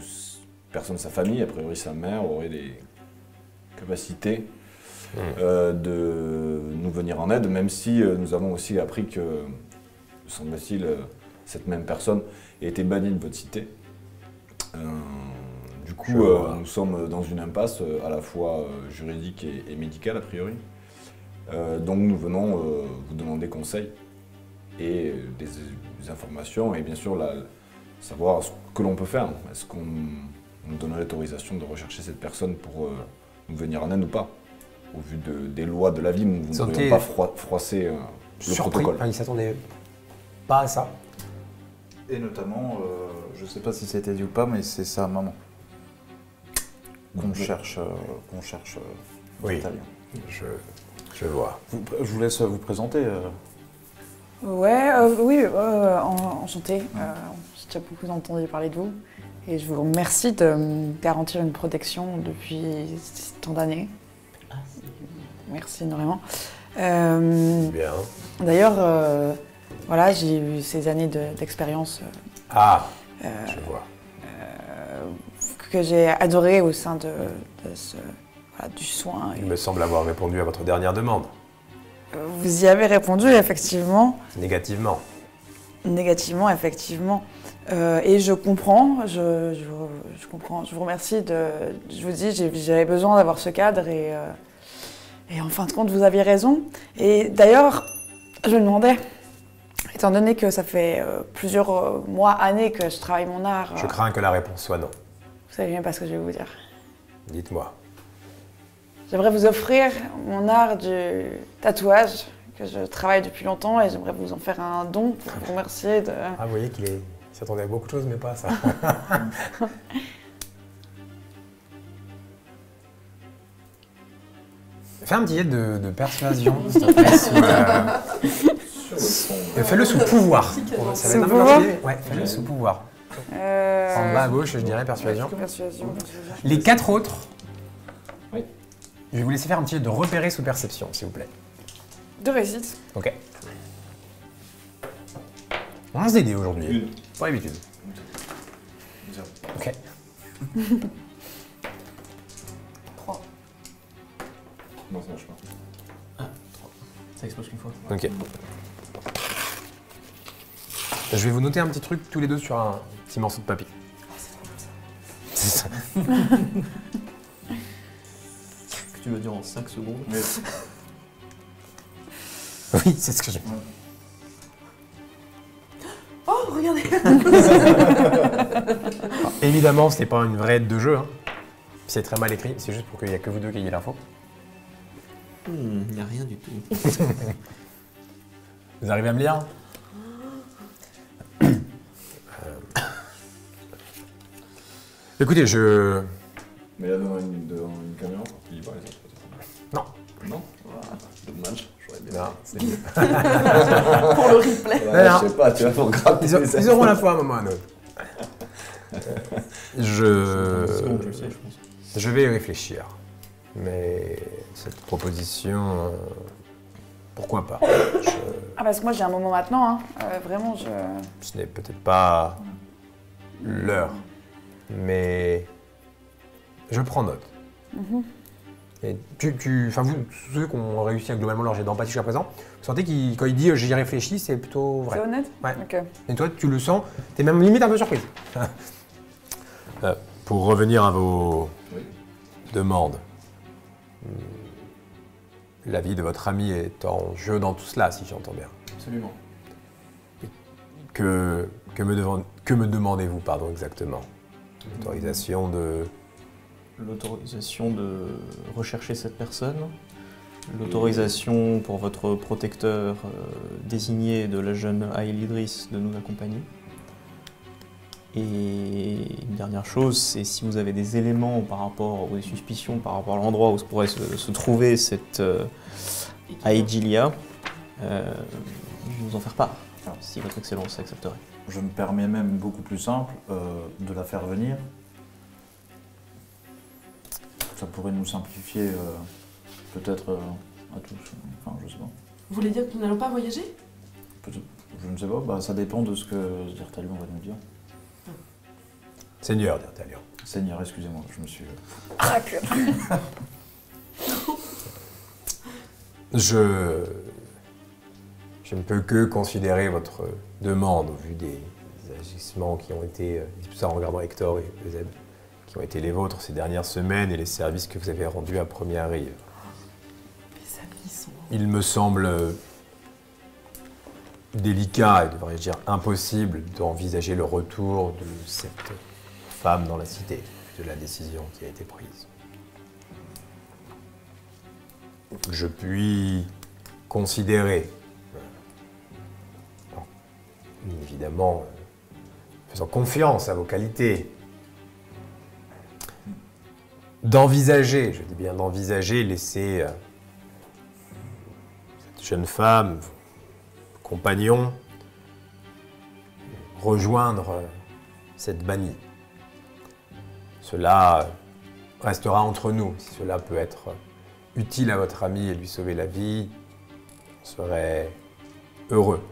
personne de sa famille, a priori sa mère, aurait des capacités de nous venir en aide, même si nous avons aussi appris que, semble-t-il, cette même personne a été bannie de votre cité. Du coup, nous sommes dans une impasse à la fois juridique et médicale, a priori. Donc nous venons vous demander conseil et des informations et bien sûr savoir ce que l'on peut faire. Est-ce qu'on nous donne l'autorisation de rechercher cette personne pour nous venir en aide ou pas? Au vu des lois de la ville, nous ne devrions pas froisser le protocole. Enfin, ils ne s'attendaient pas à ça. Et notamment, je ne sais pas si c'était dit ou pas, mais c'est sa maman qu'on cherche Oui, italien. Je vois. Je vous laisse vous présenter. Oui, enchantée. J'ai déjà beaucoup entendu parler de vous. Et je vous remercie de me garantir une protection depuis tant d'années. Merci énormément. Bien. D'ailleurs, voilà, j'ai eu ces années d'expérience Je vois. que j'ai adoré au sein du soin. Il me semble avoir répondu à votre dernière demande. Vous y avez répondu, effectivement. Négativement. Négativement, effectivement. Et je comprends, je comprends. Je vous remercie je vous dis, j'avais besoin d'avoir ce cadre et en fin de compte, vous aviez raison. Et d'ailleurs, je me demandais, étant donné que ça fait plusieurs mois, années que je travaille mon art. Je crains que la réponse soit non. Vous savez bien pas ce que je vais vous dire. Dites-moi. J'aimerais vous offrir mon art du tatouage que je travaille depuis longtemps et j'aimerais vous en faire un don pour vous remercier de... Ah, vous voyez qu'il s'attendait à beaucoup de choses, mais pas à ça. Fais un petit jet de persuasion, s'il te plaît. Fais-le sous pouvoir. Ça va être un peu pouvoir compliqué. Ouais, fais-le sous pouvoir. En bas à gauche, je dirais persuasion. Persuasion. Les 4 autres, Oui. je vais vous laisser faire un petit jet de repérer sous perception, s'il vous plaît. De réussite. Ok. On lance des dés aujourd'hui. Une. Pas l'habitude. Zéro. Ok. 3. Non, ça marche pas. Ça explose qu'une fois. Ok. Je vais vous noter un petit truc tous les deux sur un petit morceau de papier. C'est ça. Que tu veux dire en 5 secondes. Mais Oui, c'est ce que j'ai. Oh, regardez. Évidemment, ce n'est pas une vraie aide de jeu. Hein. C'est très mal écrit. C'est juste pour qu'il n'y a que vous deux qui ayez l'info. Il n'y a rien du tout. Vous arrivez à me lire? Écoutez, je... Mais là, devant une caméra, tu dis pas les autres. Non. Non. Dommage, j'aurais bien. Non, c'est mieux. Pour le replay. Ouais, Non, je sais pas, tu vas pour gratter. Ils auront l'info à un moment ou à un autre. C'est bon, tu le sais, je pense. Je vais y réfléchir. Mais cette proposition... pourquoi pas? Ah, parce que moi j'ai un moment maintenant, hein. Vraiment, Ce n'est peut-être pas l'heure, mais je prends note. Et vous, ceux qui ont réussi à globalement leur jet d'empathie jusqu'à présent, vous sentez qu'il, quand il dit j'y réfléchis, c'est plutôt C'est vrai. honnête? Ouais. Ok. Et toi, tu le sens, t'es même limite un peu surprise. Pour revenir à vos Oui. demandes, la vie de votre ami est en jeu dans tout cela, si j'entends bien. Absolument. Que me demandez-vous, pardon, exactement? L'autorisation de... L'autorisation de rechercher cette personne, l'autorisation pour votre protecteur désigné de la jeune Aïl Idriss de nous accompagner. Et une dernière chose, c'est si vous avez des éléments par rapport, ou des suspicions par rapport à l'endroit où pourrait se trouver cette Aïdjilia, je vous en faire part, si votre excellence accepterait. Je me permets même beaucoup plus simple de la faire venir. Ça pourrait nous simplifier peut-être à tous. Enfin, je sais pas. Vous voulez dire que nous n'allons pas voyager? Peut-être, je ne sais pas. Bah, ça dépend de ce que Dirtalion va nous dire. Seigneur d'Artalion. Seigneur, excusez-moi, je me suis... Je ne peux que considérer votre demande au vu des agissements qui ont été, tout ça en regardant Hector et Euseb, qui ont été les vôtres ces dernières semaines et les services que vous avez rendus à Première Rive. Les amis sont... Il me semble délicat, et devrais-je dire impossible, d'envisager le retour de cette femme dans la cité, de la décision qui a été prise. Je puis considérer, évidemment, faisant confiance à vos qualités, d'envisager, je dis bien d'envisager, laisser cette jeune femme, compagnon, rejoindre cette bannie. Cela restera entre nous. Si cela peut être utile à votre ami et lui sauver la vie, on serait heureux.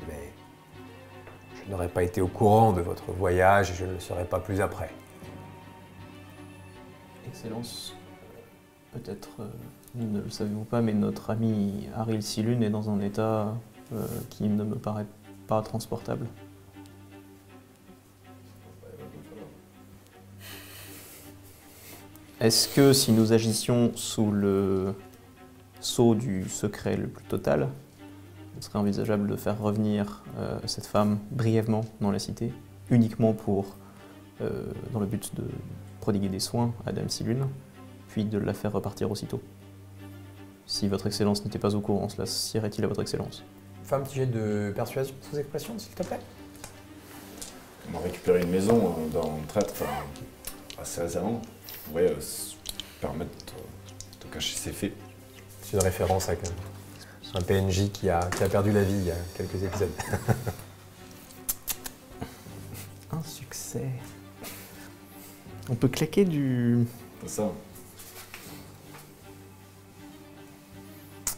Mais je n'aurais pas été au courant de votre voyage et je ne le serai pas plus après. Excellence, peut-être Ne le savez-vous pas, mais notre ami Aril Silun est dans un état qui ne me paraît pas transportable. Est-ce que si nous agissions sous le sceau du secret le plus total, il serait envisageable de faire revenir cette femme brièvement dans la cité, uniquement dans le but de prodiguer des soins à Dame Silune, puis de la faire repartir aussitôt? Si votre Excellence n'était pas au courant, cela sierait-il à votre Excellence? Fais un petit jet de persuasion sous expression, s'il te plaît. On a récupéré une maison dans le traître assez récemment. On pourrait se permettre de cacher ses faits. C'est une référence à un PNJ qui a perdu la vie il y a quelques épisodes. Un succès. On peut claquer du... C'est ça.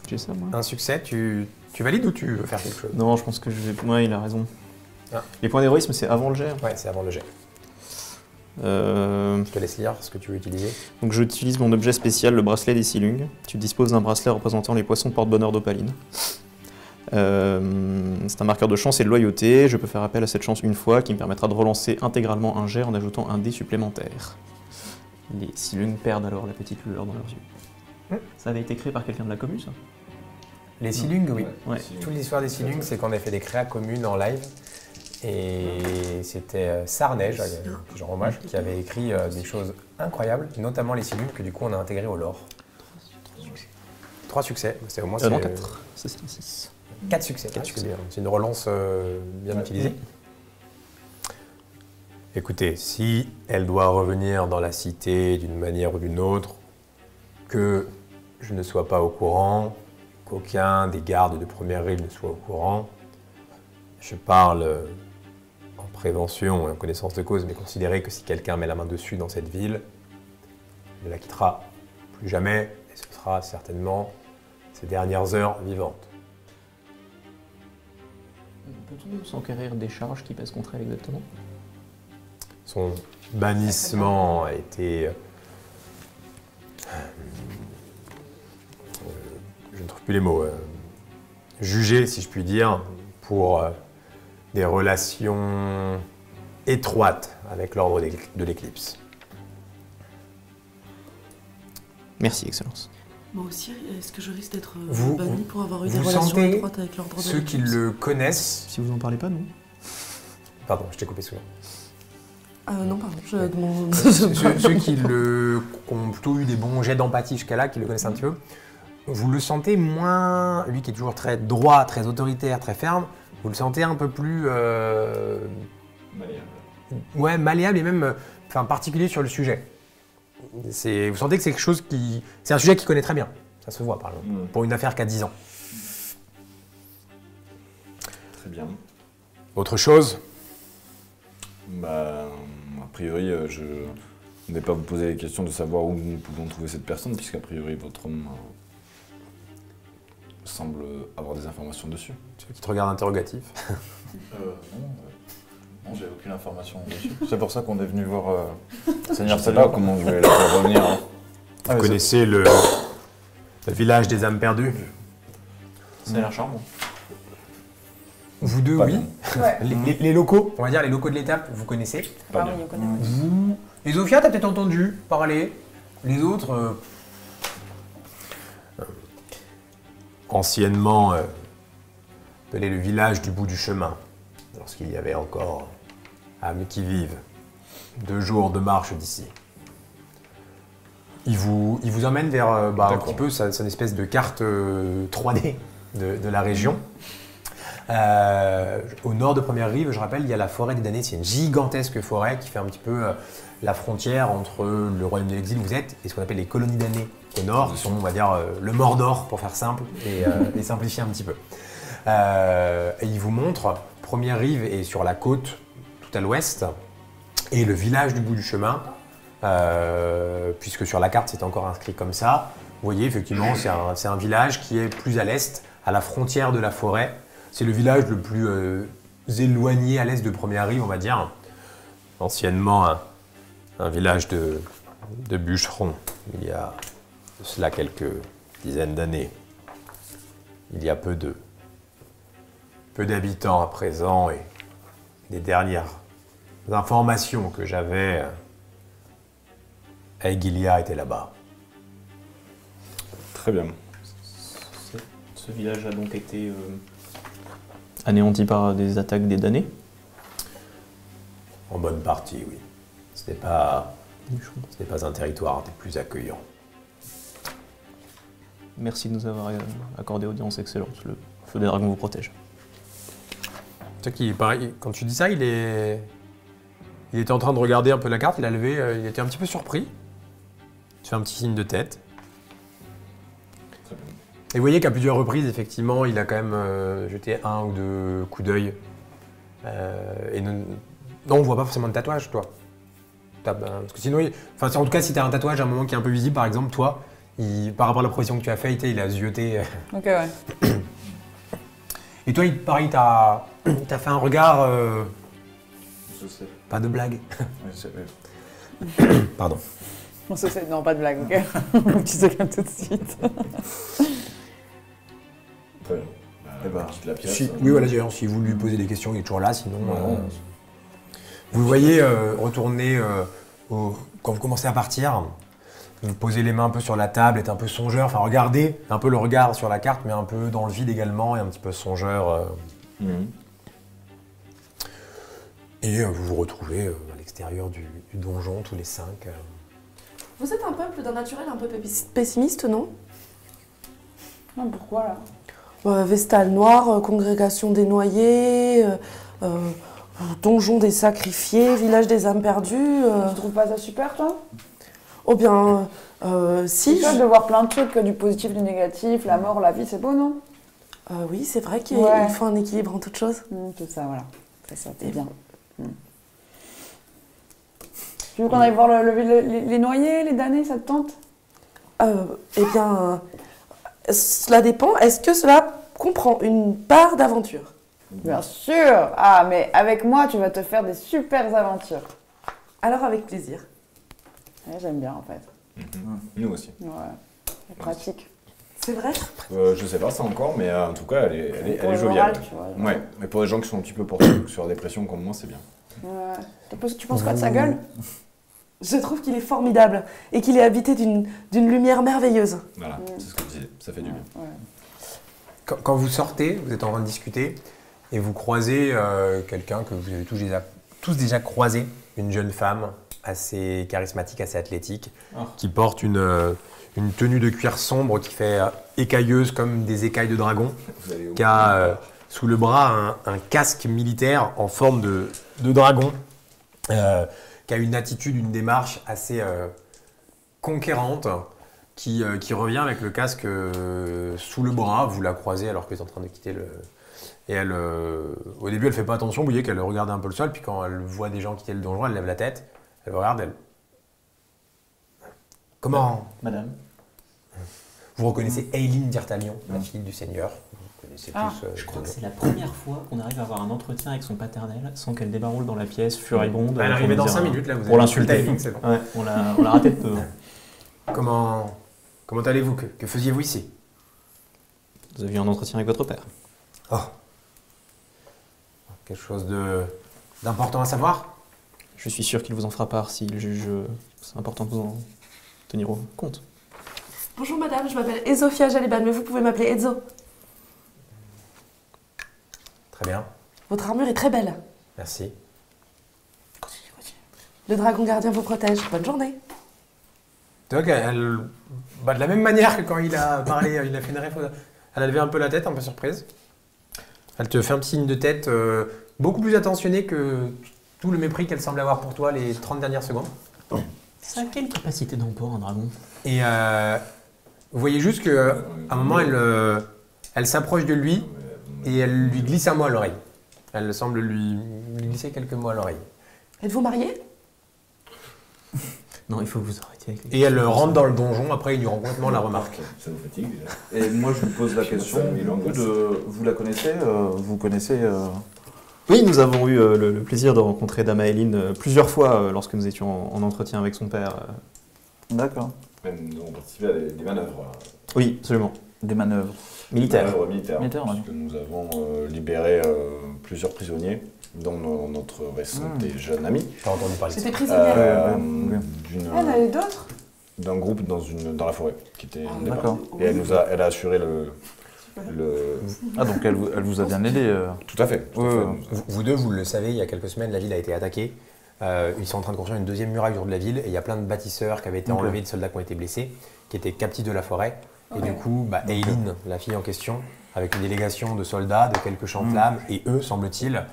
J'ai ça, moi. Un succès, tu valides ou tu veux faire quelque chose? Non, je pense que je vais... Ouais, il a raison. Ah. Les points d'héroïsme, c'est avant le jet. Ouais, c'est avant le jet. Je te laisse lire ce que tu veux utiliser. Donc j'utilise mon objet spécial, le bracelet des Silung. Tu disposes d'un bracelet représentant les poissons porte-bonheur d'Opaline. C'est un marqueur de chance et de loyauté. Je peux faire appel à cette chance une fois, qui me permettra de relancer intégralement un jet en ajoutant un dé supplémentaire. Les Silung perdent alors la petite lueur dans leurs yeux. Ça avait été créé par quelqu'un de la commune, ça? Les Silung, oui. Ouais. Toute l'histoire des Silung, c'est qu'on a fait des créas communes en live. Et c'était Sarnej, genre hommage, qui avait écrit des choses incroyables, notamment les Silung, que du coup on a intégré au lore. 3 succès, c'est au moins... Non, 4. C'est un 6. 4 succès, c'est une relance bien utilisée. Écoutez, si elle doit revenir dans la cité d'une manière ou d'une autre, que je ne sois pas au courant, qu'aucun des gardes de première rive ne soit au courant, je parle en prévention et en connaissance de cause, mais considérez que si quelqu'un met la main dessus dans cette ville, il ne la quittera plus jamais, et ce sera certainement ses dernières heures vivantes. Peut-on s'enquérir des charges qui pèsent contre elle exactement? Son bannissement a été... je ne trouve plus les mots. Jugé, si je puis dire, pour des relations étroites avec l'ordre de l'Éclipse. Merci, Excellence. Moi aussi, est-ce que je risque d'être Vous- banni pour avoir eu des vous relations sentez étroites avec l'ordre de Ceux qui l'Éclipse? le connaissent... Si vous en parlez pas, non? Pardon, je t'ai coupé souvent. Non, pardon, je demande... Ceux qui ont plutôt eu des bons jets d'empathie jusqu'à là, qui le connaissent un petit peu, vous le sentez moins, lui qui est toujours très droit, très autoritaire, très ferme, vous le sentez un peu plus malléable et même particulier sur le sujet. Vous sentez que c'est quelque chose qui... C'est un sujet qu'il connaît très bien, ça se voit par exemple, pour une affaire qui a 10 ans. Très bien. Autre chose? Bah, a priori, je ne vais pas vous poser la question de savoir où nous pouvons trouver cette personne, puisqu'a priori, votre homme semble avoir des informations dessus. Ceux qui te regardent interrogatif. Non, j'ai aucune information dessus. C'est pour ça qu'on est venu voir Seigneur Je sais pas Cédar. comment vous allez la faire revenir. Hein. Vous connaissez le village des âmes perdues? Ça a l'air charmant. Vous deux, Pas oui. bien. Ouais. Les locaux, on va dire les locaux de l'étape, vous connaissez. Pas Ah bien. oui, on connaît. Vous... Les Zofia, t'as peut-être entendu parler. Les autres... anciennement appelé le village du bout du chemin, lorsqu'il y avait encore âmes qui vivent. 2 jours de marche d'ici. Il vous emmène vers un petit peu son espèce de carte 3D de la région. Au nord de Première Rive, je rappelle, il y a la forêt des damnés. C'est une gigantesque forêt qui fait un petit peu la frontière entre le royaume de l'exil où vous êtes et ce qu'on appelle les colonies damnées au nord, qui sont, on va dire, le Mordor pour faire simple et simplifier un petit peu. Et il vous montre, Première Rive est sur la côte tout à l'ouest et le village du bout du chemin, puisque sur la carte c'est encore inscrit comme ça. Vous voyez, effectivement, c'est un village qui est plus à l'est, à la frontière de la forêt. C'est le village le plus éloigné à l'est de Première Rive, on va dire. Anciennement, un village de bûcherons. Il y a de cela quelques dizaines d'années. Il y a peu d'habitants à présent et les dernières informations que j'avais, Aegilia était là-bas. Très bien. Ce village a donc été anéanti par des attaques des damnés. En bonne partie, oui. Ce n'est pas un territoire des plus accueillants. Merci de nous avoir accordé audience excellente. Le feu des dragons vous protège. Tu sais qu'il, pareil, quand tu dis ça, il était en train de regarder un peu la carte, il a levé, il était un petit peu surpris. Tu fais un petit signe de tête. Très bien. Et vous voyez qu'à plusieurs reprises, effectivement, il a quand même jeté un ou deux coups d'œil. Non, on voit pas forcément de tatouage, toi. Parce que sinon, enfin, en tout cas, si tu as un tatouage à un moment qui est un peu visible, par exemple, toi, par rapport à la profession que tu as fait, il a zioté. Ok, ouais. Et toi, pareil, t'as fait un regard. Je sais. Pas de blague. Pardon. On se sait, non, pas de blague, ok. Tu te calmes tout de suite. Très bien. Eh ben, quitte la pièce. Oui, voilà, d'ailleurs, si vous lui posez des questions, il est toujours là, sinon. Non. Vous le voyez retourner quand vous commencez à partir. Vous posez les mains un peu sur la table, être un peu songeur, enfin regardez un peu le regard sur la carte, mais un peu dans le vide également, et un petit peu songeur. Et vous vous retrouvez à l'extérieur du donjon, tous les 5. Vous êtes un peuple d'un naturel un peu pessimiste, non? Non, pourquoi là? Vestale noire, congrégation des noyés, donjon des sacrifiés, village des âmes perdues. Tu trouves pas ça super, toi? Oh bien, si. C'est de voir plein de trucs, du positif, du négatif, la mort, la vie, c'est beau, non? Oui, c'est vrai qu'il Ouais. faut un équilibre en toute chose. Tout ça, voilà. C'est ça, c'est bien. Tu veux qu'on aille voir les noyés, les damnés, ça te tente? Eh bien, cela dépend. Est-ce que cela comprend une part d'aventure? Bien sûr! Ah, mais avec moi, tu vas te faire des super aventures. Alors avec plaisir. Ouais, j'aime bien, en fait. Nous aussi. Ouais. C'est pratique. C'est vrai? Je sais pas ça encore, mais en tout cas, elle est Pour le joviale. moral, tu vois. Ouais, mais pour des gens qui sont un petit peu portés sur la dépression comme moi, c'est bien. Ouais. Tu penses quoi de sa gueule? Je trouve qu'il est formidable et qu'il est habité d'une lumière merveilleuse. Voilà, c'est ce que je disais, ça fait du bien. Ouais. Quand vous sortez, vous êtes en train de discuter, et vous croisez quelqu'un que vous avez tous déjà croisé, une jeune femme assez charismatique, assez athlétique, qui porte une tenue de cuir sombre qui fait écailleuse comme des écailles de dragon, qui a sous le bras un casque militaire en forme de dragon, qui a une attitude, une démarche assez conquérante, qui revient avec le casque sous le bras. Vous la croisez alors qu'elle est en train de quitter le... Et elle, au début, elle fait pas attention, vous voyez qu'elle regarde un peu le sol, puis quand elle voit des gens quitter le donjon, elle lève la tête, elle regarde, elle... Comment? Madame. Vous reconnaissez Aileen d'Irtalion, la fille du Seigneur. Vous connaissez tous... Je crois que c'est la première fois qu'on arrive à avoir un entretien avec son paternel sans qu'elle débarroule dans la pièce, furibonde. Elle arrivait dans 5 minutes, là, vous pour avez l'insulter. le timing, c'est bon. Ouais, on l'a raté de peu. Comment allez-vous? Que faisiez-vous ici? Vous avez eu un entretien avec votre père. Oh. Quelque chose d'important à savoir? Je suis sûr qu'il vous en fera part s'il juge c'est important de vous en tenir compte. Bonjour madame, je m'appelle Ezofia Jaliban, mais vous pouvez m'appeler Ezo. Très bien, Votre armure est très belle. merci. Le dragon gardien vous protège. Bonne journée. Tu vois qu'elle... de la même manière que quand il a parlé, il a fait une réflexion. Elle a levé un peu la tête, un peu surprise. Elle te fait un petit signe de tête beaucoup plus attentionné que tout le mépris qu'elle semble avoir pour toi les 30 dernières secondes. Ça a quelle capacité d'emport un dragon? Et vous voyez juste qu'à un moment, elle s'approche de lui et elle lui glisse un mot à l'oreille. Elle semble lui glisser quelques mots à l'oreille. Êtes-vous marié? Non, il faut que vous arrêtiez avec les... Et elle rentre dans le donjon, après il lui rend complètement la remarque. Ça vous fatigue déjà? Et moi, je vous pose la question, vous la connaissez? Vous connaissez Oui, nous avons eu le plaisir de rencontrer Dame Aileen plusieurs fois lorsque nous étions en entretien avec son père. D'accord. Même nous avons participé à des manœuvres Oui, absolument. Des manœuvres. Militaire. Militaire, Militaire, parce que nous avons libéré plusieurs prisonniers, dont notre récente et jeune ami. J'ai entendu parler de ça. C'était prisonnière. Elle avait d'autres? D'un groupe dans la forêt, qui était une des d'accord. parties. Et elle a assuré le... Ah, donc elle vous a bien aidé. Tout à fait. Ouais, ouais. Vous deux, vous le savez, il y a quelques semaines, la ville a été attaquée. Ils sont en train de construire une deuxième muraille autour de la ville et il y a plein de bâtisseurs qui avaient été Ok. enlevés, de soldats qui ont été blessés, qui étaient captifs de la forêt. Et du coup, Eileen, la fille en question, avec une délégation de soldats, de quelques champs de flammes, et eux, semble-t-il,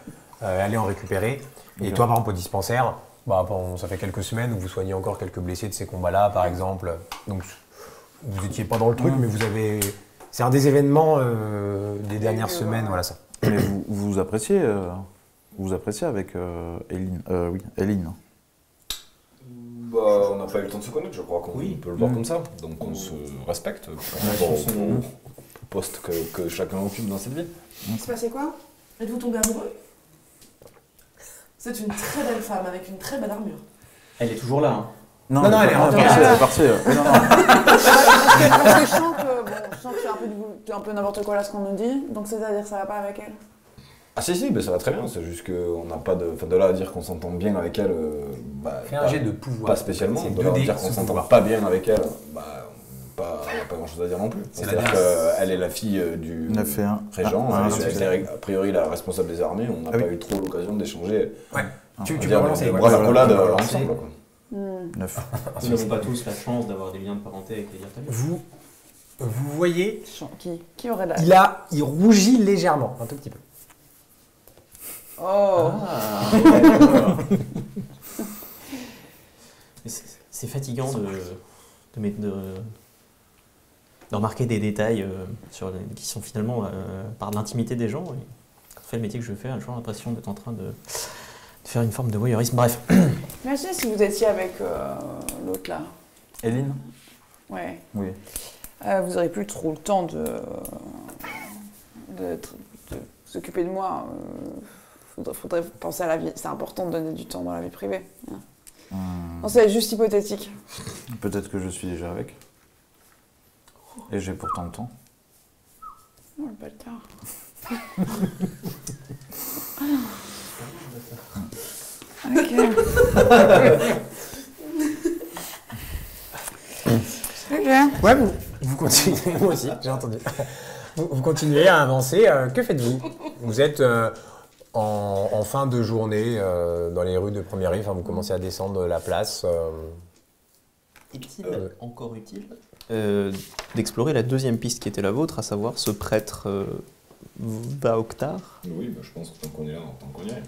allaient en récupérer. Et Ok. toi, par exemple, au dispensaire, ça fait quelques semaines où vous soignez encore quelques blessés de ces combats-là, par exemple. Donc, vous n'étiez pas dans le truc, mais vous avez... C'est un des événements des dernières semaines, voilà ça. Mais vous appréciez avec Eileen. Oui, Eileen. On n'a pas eu le temps de se connaître, je crois qu'on peut le voir comme ça. Donc on se respecte par rapport au poste que chacun occupe dans cette ville. Il se passait quoi? Êtes-vous tombé amoureux? C'est une très belle femme avec une très belle armure. Elle est toujours là. Hein. Non, elle est rentrée. Elle est partie. Oui, non. Parce que je sens que c'est un peu n'importe quoi là ce qu'on nous dit, donc c'est-à-dire ça va pas avec elle? Ah si, ça va très bien, c'est juste qu'on n'a pas de... Enfin, de là à dire qu'on s'entend bien avec elle, Fais un jet de pouvoir. pas spécialement. C'est De là à 2D, dire qu'on ce s'entend pouvoir. pas bien avec elle, il n'y a pas grand-chose à dire non plus. C'est la C'est-à-dire danse. qu'elle est la fille du 9 et 1. régent, Ah, elle est a priori la responsable des armées, on n'a Ah oui. pas eu trop l'occasion d'échanger Ouais. Tu on va peux dire, relancer. des ouais. bras accolades Tu peux relancer. ensemble. Quoi. 9. Nous n'avons pas tous la chance d'avoir des liens de parenté avec les Dirtaliens. Vous voyez, Qui aurait la... il rougit légèrement, un tout petit peu. Oh! Ah, d'accord. Mais c'est fatigant de remarquer des détails qui sont finalement par l'intimité des gens. Et quand on fait le métier que je fais, j'ai toujours l'impression d'être en train de faire une forme de voyeurisme. Bref. Imaginez si vous étiez avec l'autre là. Eileen. Ouais. Oui. Vous aurez plus trop le temps de s'occuper de moi. Faudrait penser à la vie. C'est important de donner du temps dans la vie privée. Non, c'est juste hypothétique. Peut-être que je suis déjà avec. Et j'ai pourtant le temps. Oh, le bâtard. Ok. Ouais, vous continuez, moi aussi, j'ai entendu. Vous continuez à avancer. Que faites-vous? Vous êtes en fin de journée dans les rues de Première Rive. Enfin, vous commencez à descendre la place. Est-il encore utile d'explorer la deuxième piste qui était la vôtre, à savoir ce prêtre Vaoktar? Oui, je pense que tant qu'on est là, tant qu'on y est.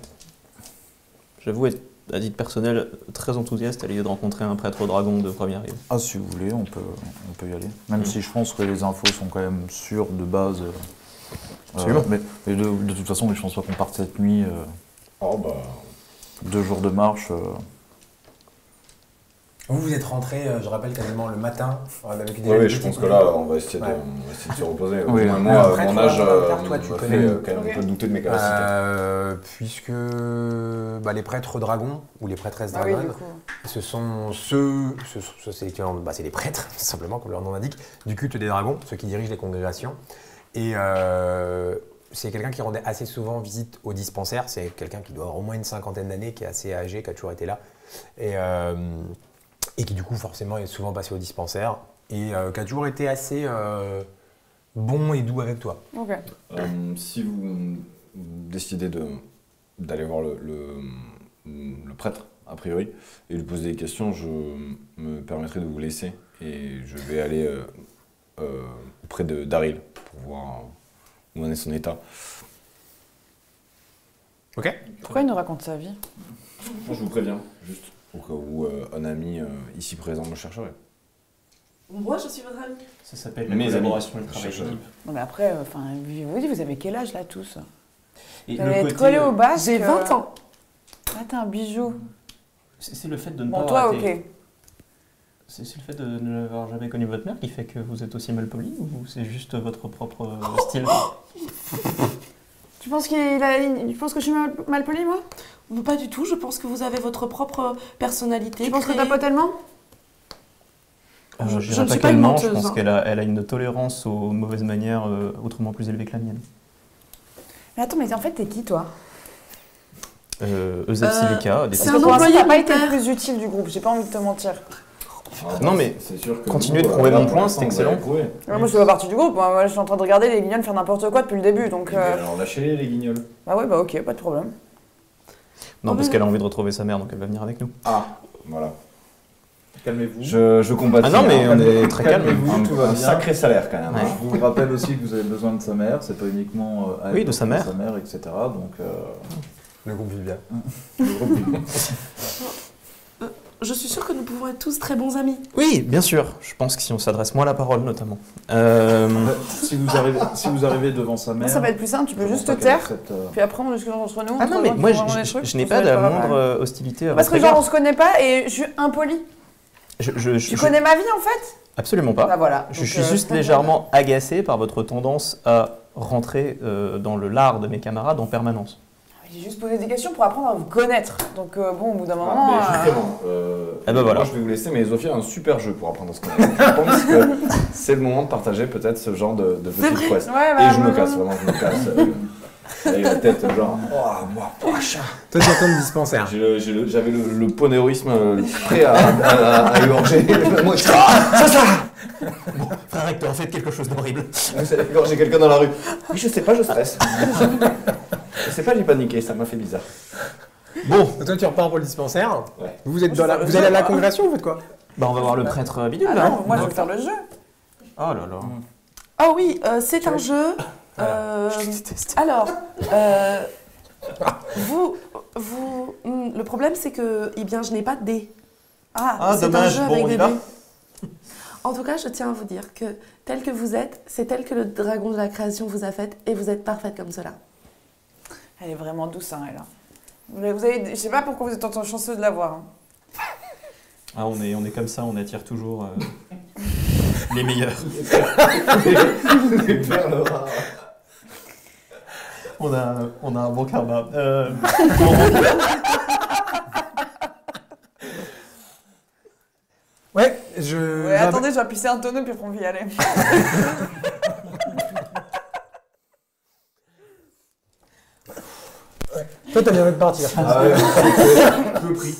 J'avoue être, à titre personnel, très enthousiaste à l'idée de rencontrer un prêtre dragon de Première Rive. Ah, si vous voulez, on peut y aller. Même si je pense que les infos sont quand même sûres de base. Absolument. Mais de toute façon, je pense pas qu'on parte cette nuit. 2 jours de marche. Vous êtes rentré, je rappelle, quasiment le matin. Avec Oui, je pense que là, on va essayer de se reposer. Oui. Moi, Après, mon toi, âge toi, tu m'a connais. fait quand même un peu douter de mes capacités. Puisque les prêtres dragons ou les prêtresses Ah oui, dragons, du coup. ce sont c'est l'équivalent, c'est les prêtres, tout simplement, comme leur nom l'indique, du culte des dragons, ceux qui dirigent les congrégations. Et c'est quelqu'un qui rendait assez souvent visite au dispensaire. C'est quelqu'un qui doit avoir au moins une 50aine d'années, qui est assez âgé, qui a toujours été là. Et qui du coup forcément est souvent passé au dispensaire. Et qui a toujours été assez bon et doux avec toi. Ok. Si vous décidez d'aller voir le prêtre, a priori, et lui poser des questions, je me permettrai de vous laisser. Et je vais aller auprès de Daryl pour voir où en est son état. Ok. Pourquoi il nous raconte sa vie? Je vous préviens, juste au cas où un ami ici présent me chercherait. Moi, je suis votre ami. Ça s'appelle Mes la collaboration et le amis. travail Chercheurs. d'équipe. Non mais après, vous avez quel âge là tous? Et Vous allez être collés au basque. J'ai 20 ans. Ah, t'es un bijou. C'est le fait de ne Bon, pas toi, rater. ok. C'est le fait de n'avoir jamais connu votre mère qui fait que vous êtes aussi mal poli, ou c'est juste votre propre style? Tu penses que je suis mal polie, moi? Pas du tout, je pense que vous avez votre propre personnalité. Tu penses que créée. t'as pas tellement? Je dirais ne pas suis pas qu'elle une ment, je menteuse, pense hein. qu'elle a une tolérance aux mauvaises manières autrement plus élevée que la mienne. Mais attends, mais en fait, t'es qui, toi? Euseb Silica, c'est Parce un que pour l'instant, employé t'as pas été le militaire. plus utile du groupe, j'ai pas envie de te mentir. Non, mais c'est sûr que continuez nous, de prouver là, mon pour point, l'instant, c'est vous avez excellent. prouvé. Moi, je fais pas partie du groupe, moi, je suis en train de regarder les guignols faire n'importe quoi depuis le début, donc... Mais alors lâchez les guignols. Bah ouais, bah ok, pas de problème. Non, parce qu'elle a envie de retrouver sa mère, donc elle va venir avec nous. Ah, voilà. Calmez-vous. Je compatis. Ah non, mais hein. on est très calme. Calmez-vous, tout va Un bien. sacré salaire quand même. Ouais. hein. Je vous rappelle aussi que vous avez besoin de sa mère, c'est pas uniquement à Oui, elle, de sa mère. etc. Donc, Le groupe vit bien. Je suis sûre que nous pouvons être tous très bons amis. Oui, bien sûr. Je pense que si on s'adresse moins à la parole, notamment. si vous arrivez devant sa mère, Ça va être plus simple, tu peux je juste pense te pas qu'elle taire, accepte, puis après on discute entre nous. Ah entre non, mais gens qui moi, font vraiment des trucs, je n'ai ça pas va de être la mal. moindre hostilité à Parce que votre genre on égard. se connaît pas et je suis impoli. Tu connais ma vie en fait? Absolument pas. Bah voilà. Je Donc, suis juste pas de légèrement agacé par votre tendance à rentrer dans le lard de mes camarades en permanence. problème. J'ai juste posé des questions pour apprendre à vous connaître. Donc bon, au bout d'un Ah, moment... mais justement, Eh ben voilà. moi je vais vous laisser, mais Zofia a un super jeu pour apprendre à se connaître. Je pense que c'est le moment de partager peut-être ce genre de petite quest. Ouais, bah, Et je me ouais, casse, ouais. vraiment, je me casse. Avec la tête, genre, oh, moi, poche. Toi, tu retournes dispensaire. J'avais le ponérisme prêt à égorger. Moi, je Bon, frère Hector, faites quelque chose d'horrible. vous allez égorger quelqu'un dans la rue. Oui, je sais pas, je stresse. Je sais pas, j'ai paniqué, ça m'a fait bizarre. Bon, donc toi, tu repars pour le dispensaire. Ouais. Vous êtes dans la... Vous allez à la congrégation, vous faites quoi? Bah, on va voir le prêtre bidule, Ah là. non, moi je veux faire le jeu. Oh là là. Ah oui, c'est un jeu. Alors, le problème c'est que, eh bien, je n'ai pas de dés. Ah, C'est un dommage. jeu Bon, avec on y des va. dés. En tout cas, je tiens à vous dire que tel que vous êtes, c'est tel que le dragon de la création vous a fait, et vous êtes parfaite comme cela. Elle est vraiment douce, hein, elle. Vous avez, je sais pas pourquoi vous êtes autant chanceux de la voir. Hein. Ah, on est comme ça, on attire toujours les meilleurs. Les perles rares. On a un bon karma. Ouais, je... Ouais, attendez, je vais pisser un tonneau puis après on va y aller. Toi, t'as bien envie de partir. Ah ouais, je prie,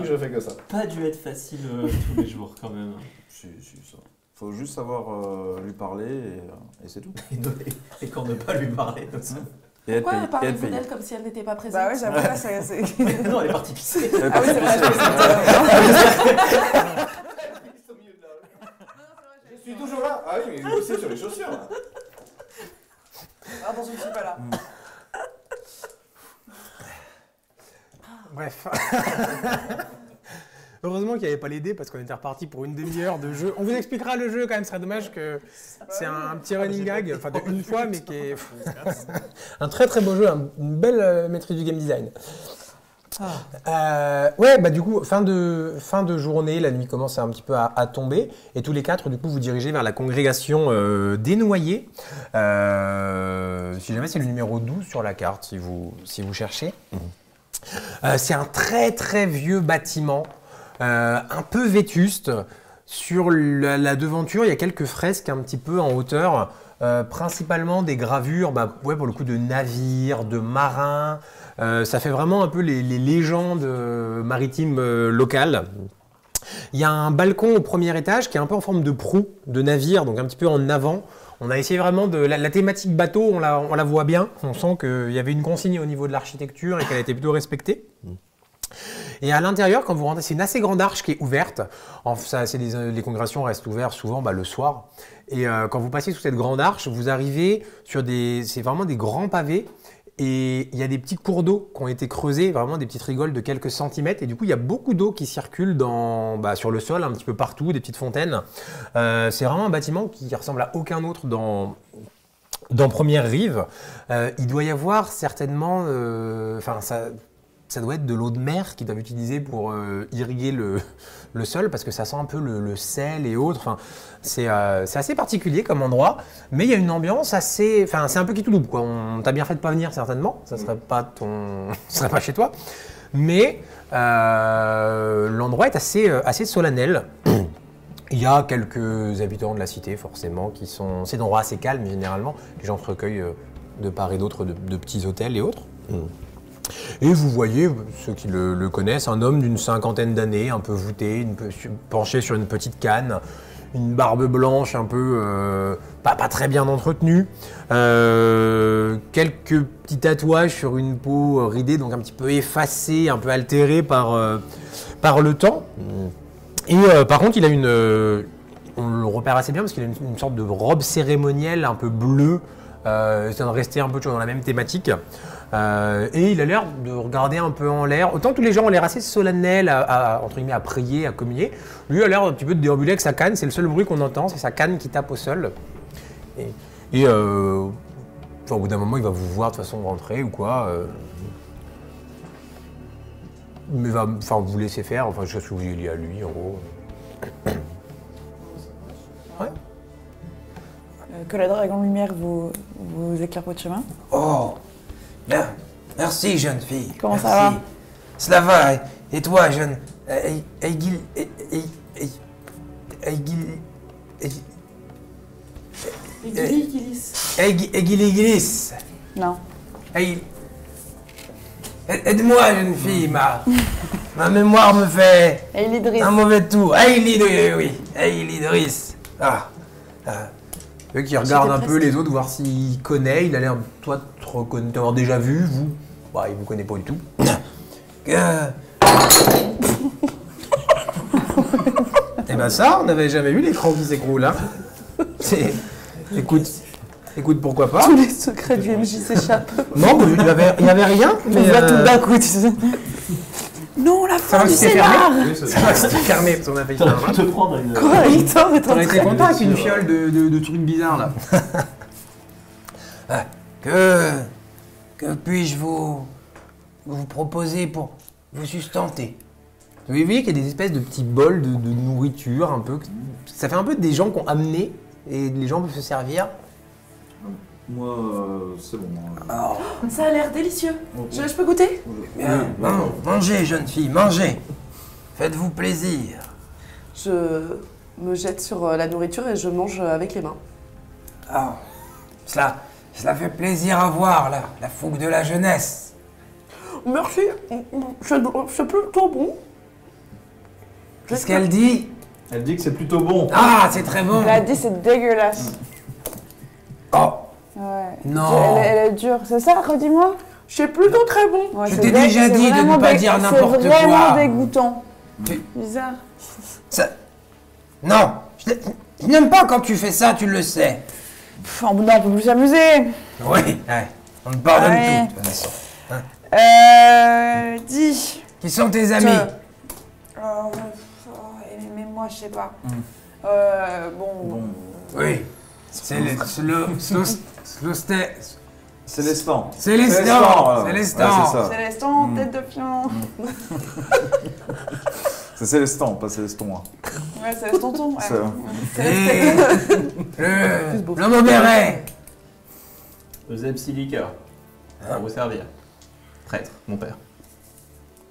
je fais que ça. Pas dû être facile tous les jours, quand même. Si, ça. Faut juste savoir lui parler et c'est tout. Et quand ne pas lui parler, comme ça. Et être Pourquoi payé. parlez-vous d'elle comme si elle n'était pas présente? Bah ouais, j'avoue, là, c'est... Non, elle est partie pisser. Ah oui, c'est vrai, Je suis toujours là. Ah oui, mais vous bossez sur les chaussures. Là. Attention, je suis pas là. Bref. Heureusement qu'il n'y avait pas les dés parce qu'on était reparti pour une demi-heure de jeu. On vous expliquera le jeu quand même, ce serait dommage que c'est un petit running gag, enfin de une fois, mais qui est un très très beau jeu, une belle maîtrise du game design. Ouais, bah du coup, fin de journée, la nuit commence un petit peu à tomber, et tous les quatre, du coup, vous dirigez vers la congrégation des Noyers. Si jamais c'est le numéro 12 sur la carte, si vous cherchez. C'est un très très vieux bâtiment, un peu vétuste. Sur la devanture, il y a quelques fresques un petit peu en hauteur, principalement des gravures, ouais, pour le coup, de navires, de marins. Ça fait vraiment un peu les légendes maritimes locales. Il y a un balcon au premier étage qui est un peu en forme de proue de navire, donc un petit peu en avant. On a essayé vraiment de... La thématique bateau, on la voit bien. On sent qu'il y avait une consigne au niveau de l'architecture et qu'elle a été plutôt respectée. Et à l'intérieur, quand vous rentrez, c'est une assez grande arche qui est ouverte. Les congrégations restent ouvertes souvent le soir. Et quand vous passez sous cette grande arche, vous arrivez sur c'est vraiment des grands pavés. Et il y a des petits cours d'eau qui ont été creusés, vraiment des petites rigoles de quelques centimètres. Et du coup, il y a beaucoup d'eau qui circule sur le sol, un petit peu partout, des petites fontaines. C'est vraiment un bâtiment qui ressemble à aucun autre dans Première Rive. Il doit y avoir certainement... ça doit être de l'eau de mer qu'ils doivent utiliser pour irriguer le sol, parce que ça sent un peu le sel et autres. Enfin, c'est assez particulier comme endroit, mais il y a une ambiance assez... Enfin, c'est un peu qui tout double, quoi. On t'a bien fait de pas venir, certainement. Ça serait pas ça serait pas chez toi. Mais l'endroit est assez solennel. Il y a quelques habitants de la cité, forcément, qui sont... C'est des endroits assez calmes, généralement. Les gens se recueillent de part et d'autre de petits hôtels et autres. Et vous voyez, ceux qui le connaissent, un homme d'une 50aine d'années, un peu voûté, penché sur une petite canne, une barbe blanche un peu pas très bien entretenue, quelques petits tatouages sur une peau ridée, donc un petit peu effacée, un peu altérée par le temps. Et par contre, il a on le repère assez bien parce qu'il a une sorte de robe cérémonielle un peu bleue, c'est de rester un peu toujours dans la même thématique. Et il a l'air de regarder un peu en l'air. Autant tous les gens ont l'air assez solennels entre guillemets, à prier, à communier. Lui a l'air un petit peu de déambuler avec sa canne. C'est le seul bruit qu'on entend, c'est sa canne qui tape au sol. Et au bout d'un moment, il va vous voir de toute façon rentrer ou quoi. Mais va vous laisser faire. Enfin, je sais pas ce que vous voulez à lui, en gros. Ouais. Que la dragon lumière vous éclaire votre chemin. Oh, bien. Merci, jeune fille. Comment Merci. ça va? Cela va. Et toi, jeune Aigil... Aiguiligilis. Non. Aide-moi, jeune fille. Ma mémoire me fait Et l'Idris. un mauvais tour. Aïlidris. Lui qui regarde un peu les autres, voir s'il connaît. Il a l'air, toi, t'avoir déjà vu, vous. Bah, il vous connaît pas du tout. Et ben ça, on n'avait jamais vu l'écran qui s'écroule, hein. Écoute, pourquoi pas. Tous les secrets du MJ s'échappent. Non, il y avait rien. On va tout d'un coup, tu sais. Non, la Ça fin va, du c'était scénar. fermé. Ça va, c'était fermé parce qu'on a failli faire un te prendre une. Quoi, Hector est en On a été train content avec une fiole de trucs bizarres là. Que puis-je vous proposer pour vous sustenter? Vous voyez qu'il y a des espèces de petits bols de nourriture un peu. Ça fait un peu des gens qui ont amené et les gens peuvent se servir. Moi, c'est bon. Ça a l'air délicieux. Je peux goûter? Bien, mangez, jeune fille, mangez. Faites-vous plaisir. Je me jette sur la nourriture et je mange avec les mains. Ah, cela fait plaisir à voir, la fougue de la jeunesse. Merci, c'est plutôt bon. Qu'est-ce qu'elle dit? Elle dit que c'est plutôt bon. Ah, c'est très bon. Elle a dit c'est dégueulasse. Oh, Ouais. non. Elle est dure. C'est ça, redis-moi? C'est plutôt très bon. Ouais, Je c'est t'ai dé- déjà c'est dit de ne vraiment pas dé- dire n'importe C'est vraiment quoi. dégoûtant. Tu- Bizarre. Ça... Non, je n'aime pas quand tu fais ça, tu le sais. Non, on peut plus s'amuser. Oui, ouais, on te pardonne Ouais. tout, de toute façon. Dis. Qui sont tes amis? Mais moi, je sais pas. Bon. Oui, c'est le... Célestin. Célestin, voilà. Célestin. Ouais, c'est ça. Célestin, tête de pion. C'est Célestin, pas Céleston. Hein. Ouais, c'est tonton. Ouais. C'est- Et l'homme au béret. Zepsilika. Pour vous servir. Prêtre, mon père.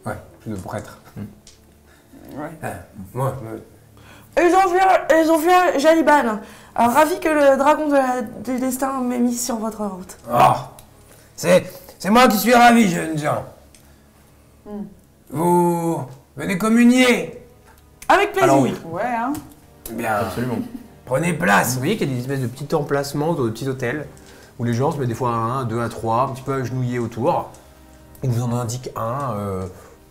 Ouais, plus de prêtre. Moi, Ezophia Jaliban, ravi que le dragon du destin m'ait mis sur votre route. c'est moi qui suis ravi, jeunes gens. Vous venez communier? Avec plaisir. Alors oui. Ouais, hein. Bien, Absolument. prenez place. Vous voyez qu'il y a des espèces de petits emplacements, de petits hôtels, où les gens se mettent des fois à 1, 2, à 3, un petit peu agenouillés autour. Ils vous en indiquent un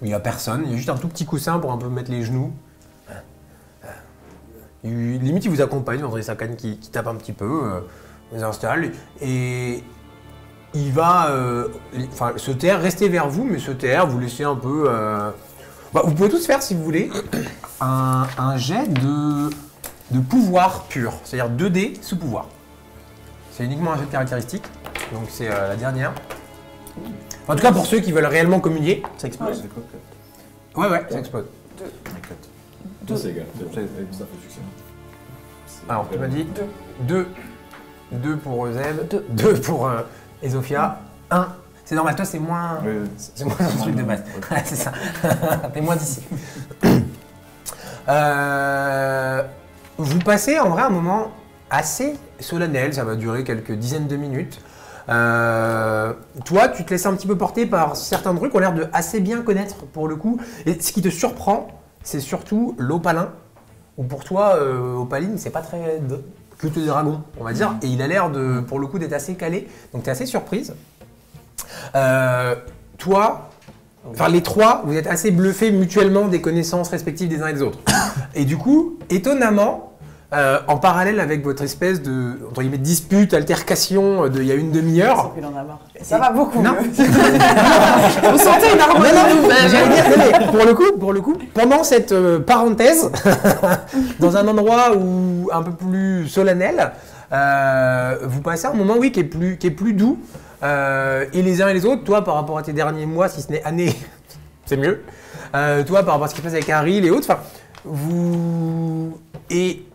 où il n'y a personne, il y a juste un tout petit coussin pour un peu mettre les genoux. Limite, il vous accompagne, vous entendez sa canne qui tape un petit peu, vous installe, et il va se taire, rester vers vous, mais se taire, vous laisser un peu... vous pouvez tous faire, si vous voulez, un jet de pouvoir pur, c'est-à-dire 2 dés sous pouvoir. C'est uniquement un jet de caractéristiques, donc c'est la dernière. En tout cas, pour ceux qui veulent réellement communier, ça explose. C'est quoi, Ouais, ça explose. Non, c'est égal. Ça fait succès. Alors, tu m'as dit 2 pour Zeb, Deux. 2 pour Ezophia, 1. C'est normal, toi c'est moins. Oui, C'est moins un truc de base. Ouais, c'est ça. T'es moins d'ici. Vous passez en vrai un moment assez solennel, ça va durer quelques dizaines de minutes. Toi, tu te laisses un petit peu porter par certains trucs qui ont l'air de assez bien connaître pour le coup. Et ce qui te surprend, c'est surtout l'opalin. Ou pour toi, Opaline, c'est pas très culte des dragons, on va dire. Et il a l'air de, pour le coup, d'être assez calé. Donc tu es assez surprise. Toi, enfin les trois, vous êtes assez bluffés mutuellement des connaissances respectives des uns et des autres. Et du coup, étonnamment, en parallèle avec votre espèce de entre guillemets, dispute, altercation d'il y a une demi-heure. Il en a marre. Ça va beaucoup Non. mieux. Vous sentez une harmonie nouvelle. J'allais dire, mais pour le coup, pendant cette parenthèse, dans un endroit où un peu plus solennel, vous passez un moment, oui, qui est plus doux. Et les uns et les autres, toi, par rapport à tes derniers mois, si ce n'est années, c'est mieux. Toi, par rapport à ce qui se passe avec Harry et autres, enfin, vous et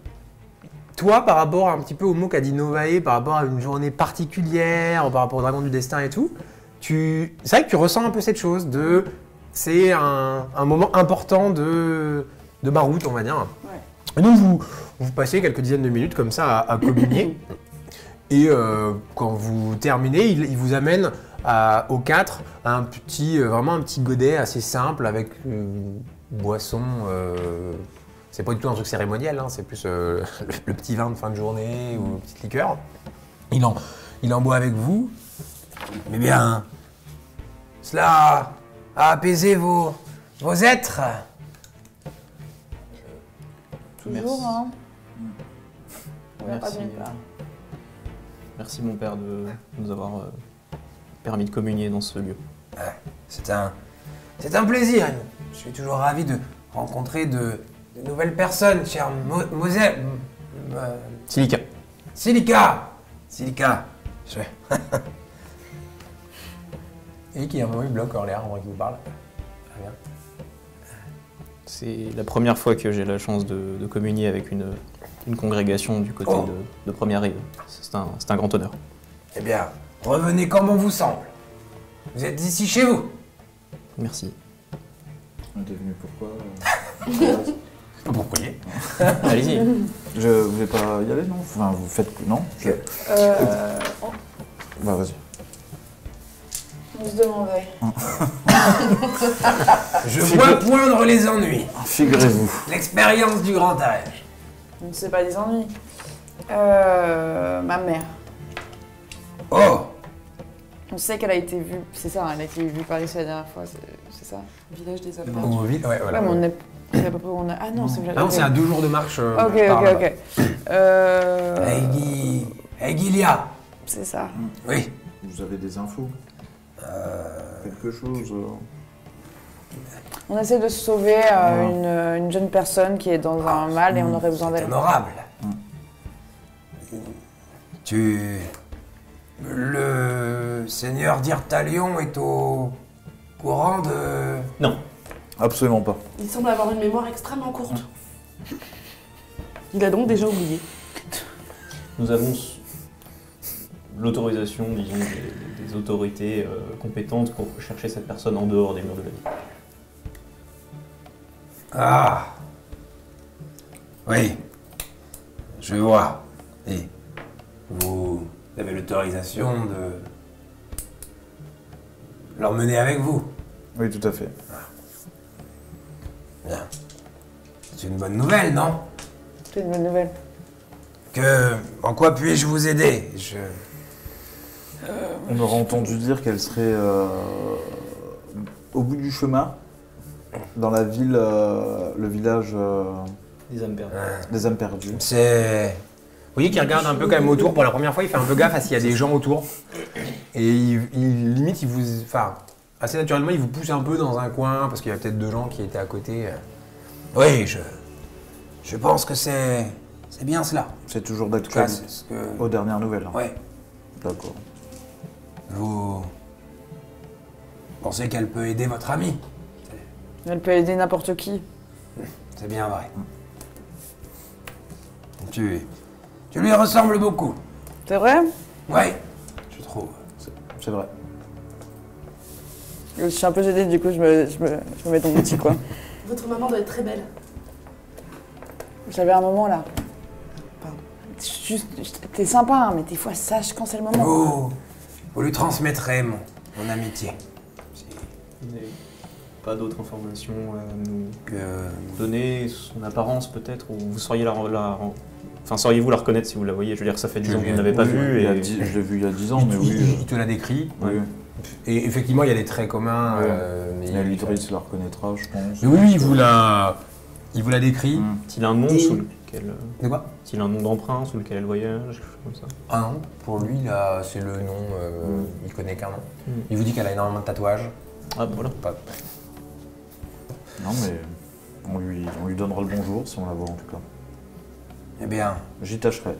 toi, par rapport un petit peu au mot qu'a dit Novae, par rapport à une journée particulière, par rapport au dragon du destin et tout, c'est vrai que tu ressens un peu cette chose de, c'est un moment important de ma route, on va dire. Ouais. Et donc vous passez quelques dizaines de minutes comme ça à communier. Et quand vous terminez, il vous amène aux quatre à vraiment un petit godet assez simple avec une boisson. C'est pas du tout un truc cérémoniel, hein, c'est plus le petit vin de fin de journée ou une petite liqueur. Il en boit avec vous. Mais bien, cela a apaisé vos êtres. Toujours, hein. On n'a pas Merci. d'une part. Merci mon père de nous avoir permis de communier dans ce lieu. C'est un plaisir. Je suis toujours ravi de rencontrer de nouvelles personnes, cher Moselle. Silica. Silica. Et qui à un moment il bloque en l'air avant qu'il vous parle. Très bien. C'est la première fois que j'ai la chance de communier avec une congrégation du côté de Première Rive. C'est un grand honneur. Eh bien, revenez comme on vous semble. Vous êtes ici chez vous. Merci. On était venu pourquoi Pas pour prier. Allez-y. Je voulais pas y aller, non? Enfin, vous faites... Non? Bah, vas-y. On se demandait. Je vois poindre les ennuis. Figurez-vous. L'expérience du grand âge. On ne sait pas des ennuis. Ma mère. Oh. On sait qu'elle a été vue, c'est ça, elle a été vue par ici la dernière fois, c'est ça. Village des hommes. Au vide, ouais, voilà. Ouais, mais on est, c'est à peu près où on a... Ah non, c'est Ah non, c'est à 2 jours de marche. Ok. Gilia. C'est ça. Oui. Vous avez des infos? Quelque chose On essaie de sauver une jeune personne qui est dans un mal et on aurait besoin d'elle. Honorable. Le seigneur d'Irtalion est au courant de... Non. Absolument pas. Il semble avoir une mémoire extrêmement courte. Il a donc déjà oublié. Nous avons l'autorisation, disons, des autorités compétentes pour chercher cette personne en dehors des murs de la ville. Ah. Oui. Je vois. Et vous avez l'autorisation de l'emmener avec vous. Oui, tout à fait. Bien. C'est une bonne nouvelle, non? C'est une bonne nouvelle. En quoi puis-je vous aider? On aurait entendu dire qu'elle serait au bout du chemin, dans la ville, le village Des âmes perdues. des âmes perdues. C'est... Vous voyez qu'il regarde un peu quand même autour pour la première fois, il fait un peu gaffe à s'il y a des gens autour. Et limite, il vous... Enfin, assez naturellement, il vous pousse un peu dans un coin, parce qu'il y a peut-être 2 gens qui étaient à côté. Oui, je pense que c'est bien cela. C'est toujours En tout cas, d'actualité. c'est ce que... Aux dernières nouvelles. Oui. D'accord. Vous pensez qu'elle peut aider votre amie? Elle peut aider n'importe qui. C'est bien vrai. Tu lui ressembles beaucoup. C'est vrai? Oui, je trouve. C'est vrai. Je suis un peu gênée, du coup, je me mets dans mon petit coin. Votre maman doit être très belle. J'avais un moment là. t'es sympa, hein, mais des fois, sache quand c'est le moment. Vous lui transmettrez mon amitié. Vous n'avez pas d'autres informations à nous donner, son apparence peut-être, ou vous sauriez enfin, sauriez-vous la reconnaître si vous la voyez? Je veux dire que ça fait 10 ans que vous ne l'avez pas vue. Je l'ai vu il y a 10 ans, mais oui. Il te l'a décrit. Oui. Et effectivement, il y a des traits communs. Mais Elidris la reconnaîtra, je pense. Mais oui, il vous l'a décrit. S'il a un nom sous lequel... De quoi? S'il a un nom d'emprunt sous lequel elle voyage, quelque chose comme ça. Ah non, pour lui, là, c'est le nom, il connaît qu'un nom. Il vous dit qu'elle a énormément de tatouages. Ah, bah voilà. Non, mais on lui donnera le bonjour si on la voit en tout cas. Eh bien, J'y tâcherai.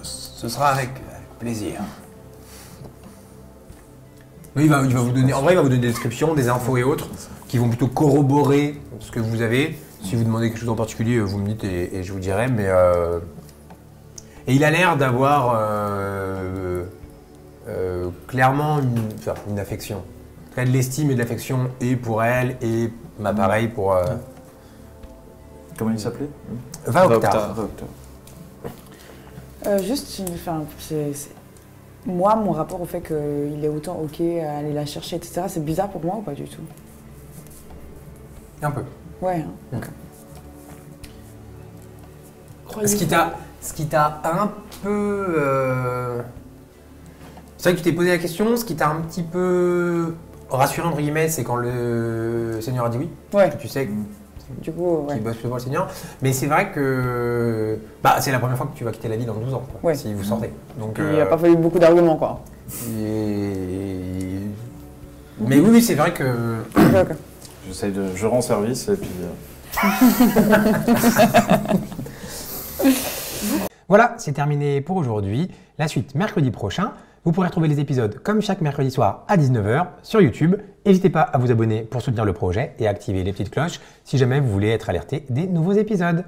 ce sera avec plaisir. Oui, il va vous donner, en vrai, il va vous donner des descriptions, des infos et autres qui vont plutôt corroborer ce que vous avez. Si vous demandez quelque chose en particulier, vous me dites et je vous dirai. Mais et il a l'air d'avoir clairement une affection. En tout cas, de l'estime et de l'affection et pour elle et pareil pour. Comment il s'appelait? Va Octave. Juste, moi, mon rapport au fait qu'il est autant OK à aller la chercher, etc., c'est bizarre pour moi ou pas du tout? Un peu. Ouais. Ce qui t'a un peu. C'est vrai que tu t'es posé la question, ce qui t'a un petit peu rassuré, entre guillemets, c'est quand le Seigneur a dit oui. Ouais. Que tu sais Du coup, qu'il bosse plus pour le Seigneur. Mais c'est vrai que c'est la première fois que tu vas quitter la ville dans 12 ans, quoi, Ouais. si vous sortez. Donc, il n'a pas fallu beaucoup d'arguments, quoi. Mais oui, c'est vrai que. Ok. Je rends service et puis. Voilà, c'est terminé pour aujourd'hui. La suite mercredi prochain. Vous pourrez retrouver les épisodes comme chaque mercredi soir à 19h sur YouTube. N'hésitez pas à vous abonner pour soutenir le projet et à activer les petites cloches si jamais vous voulez être alerté des nouveaux épisodes.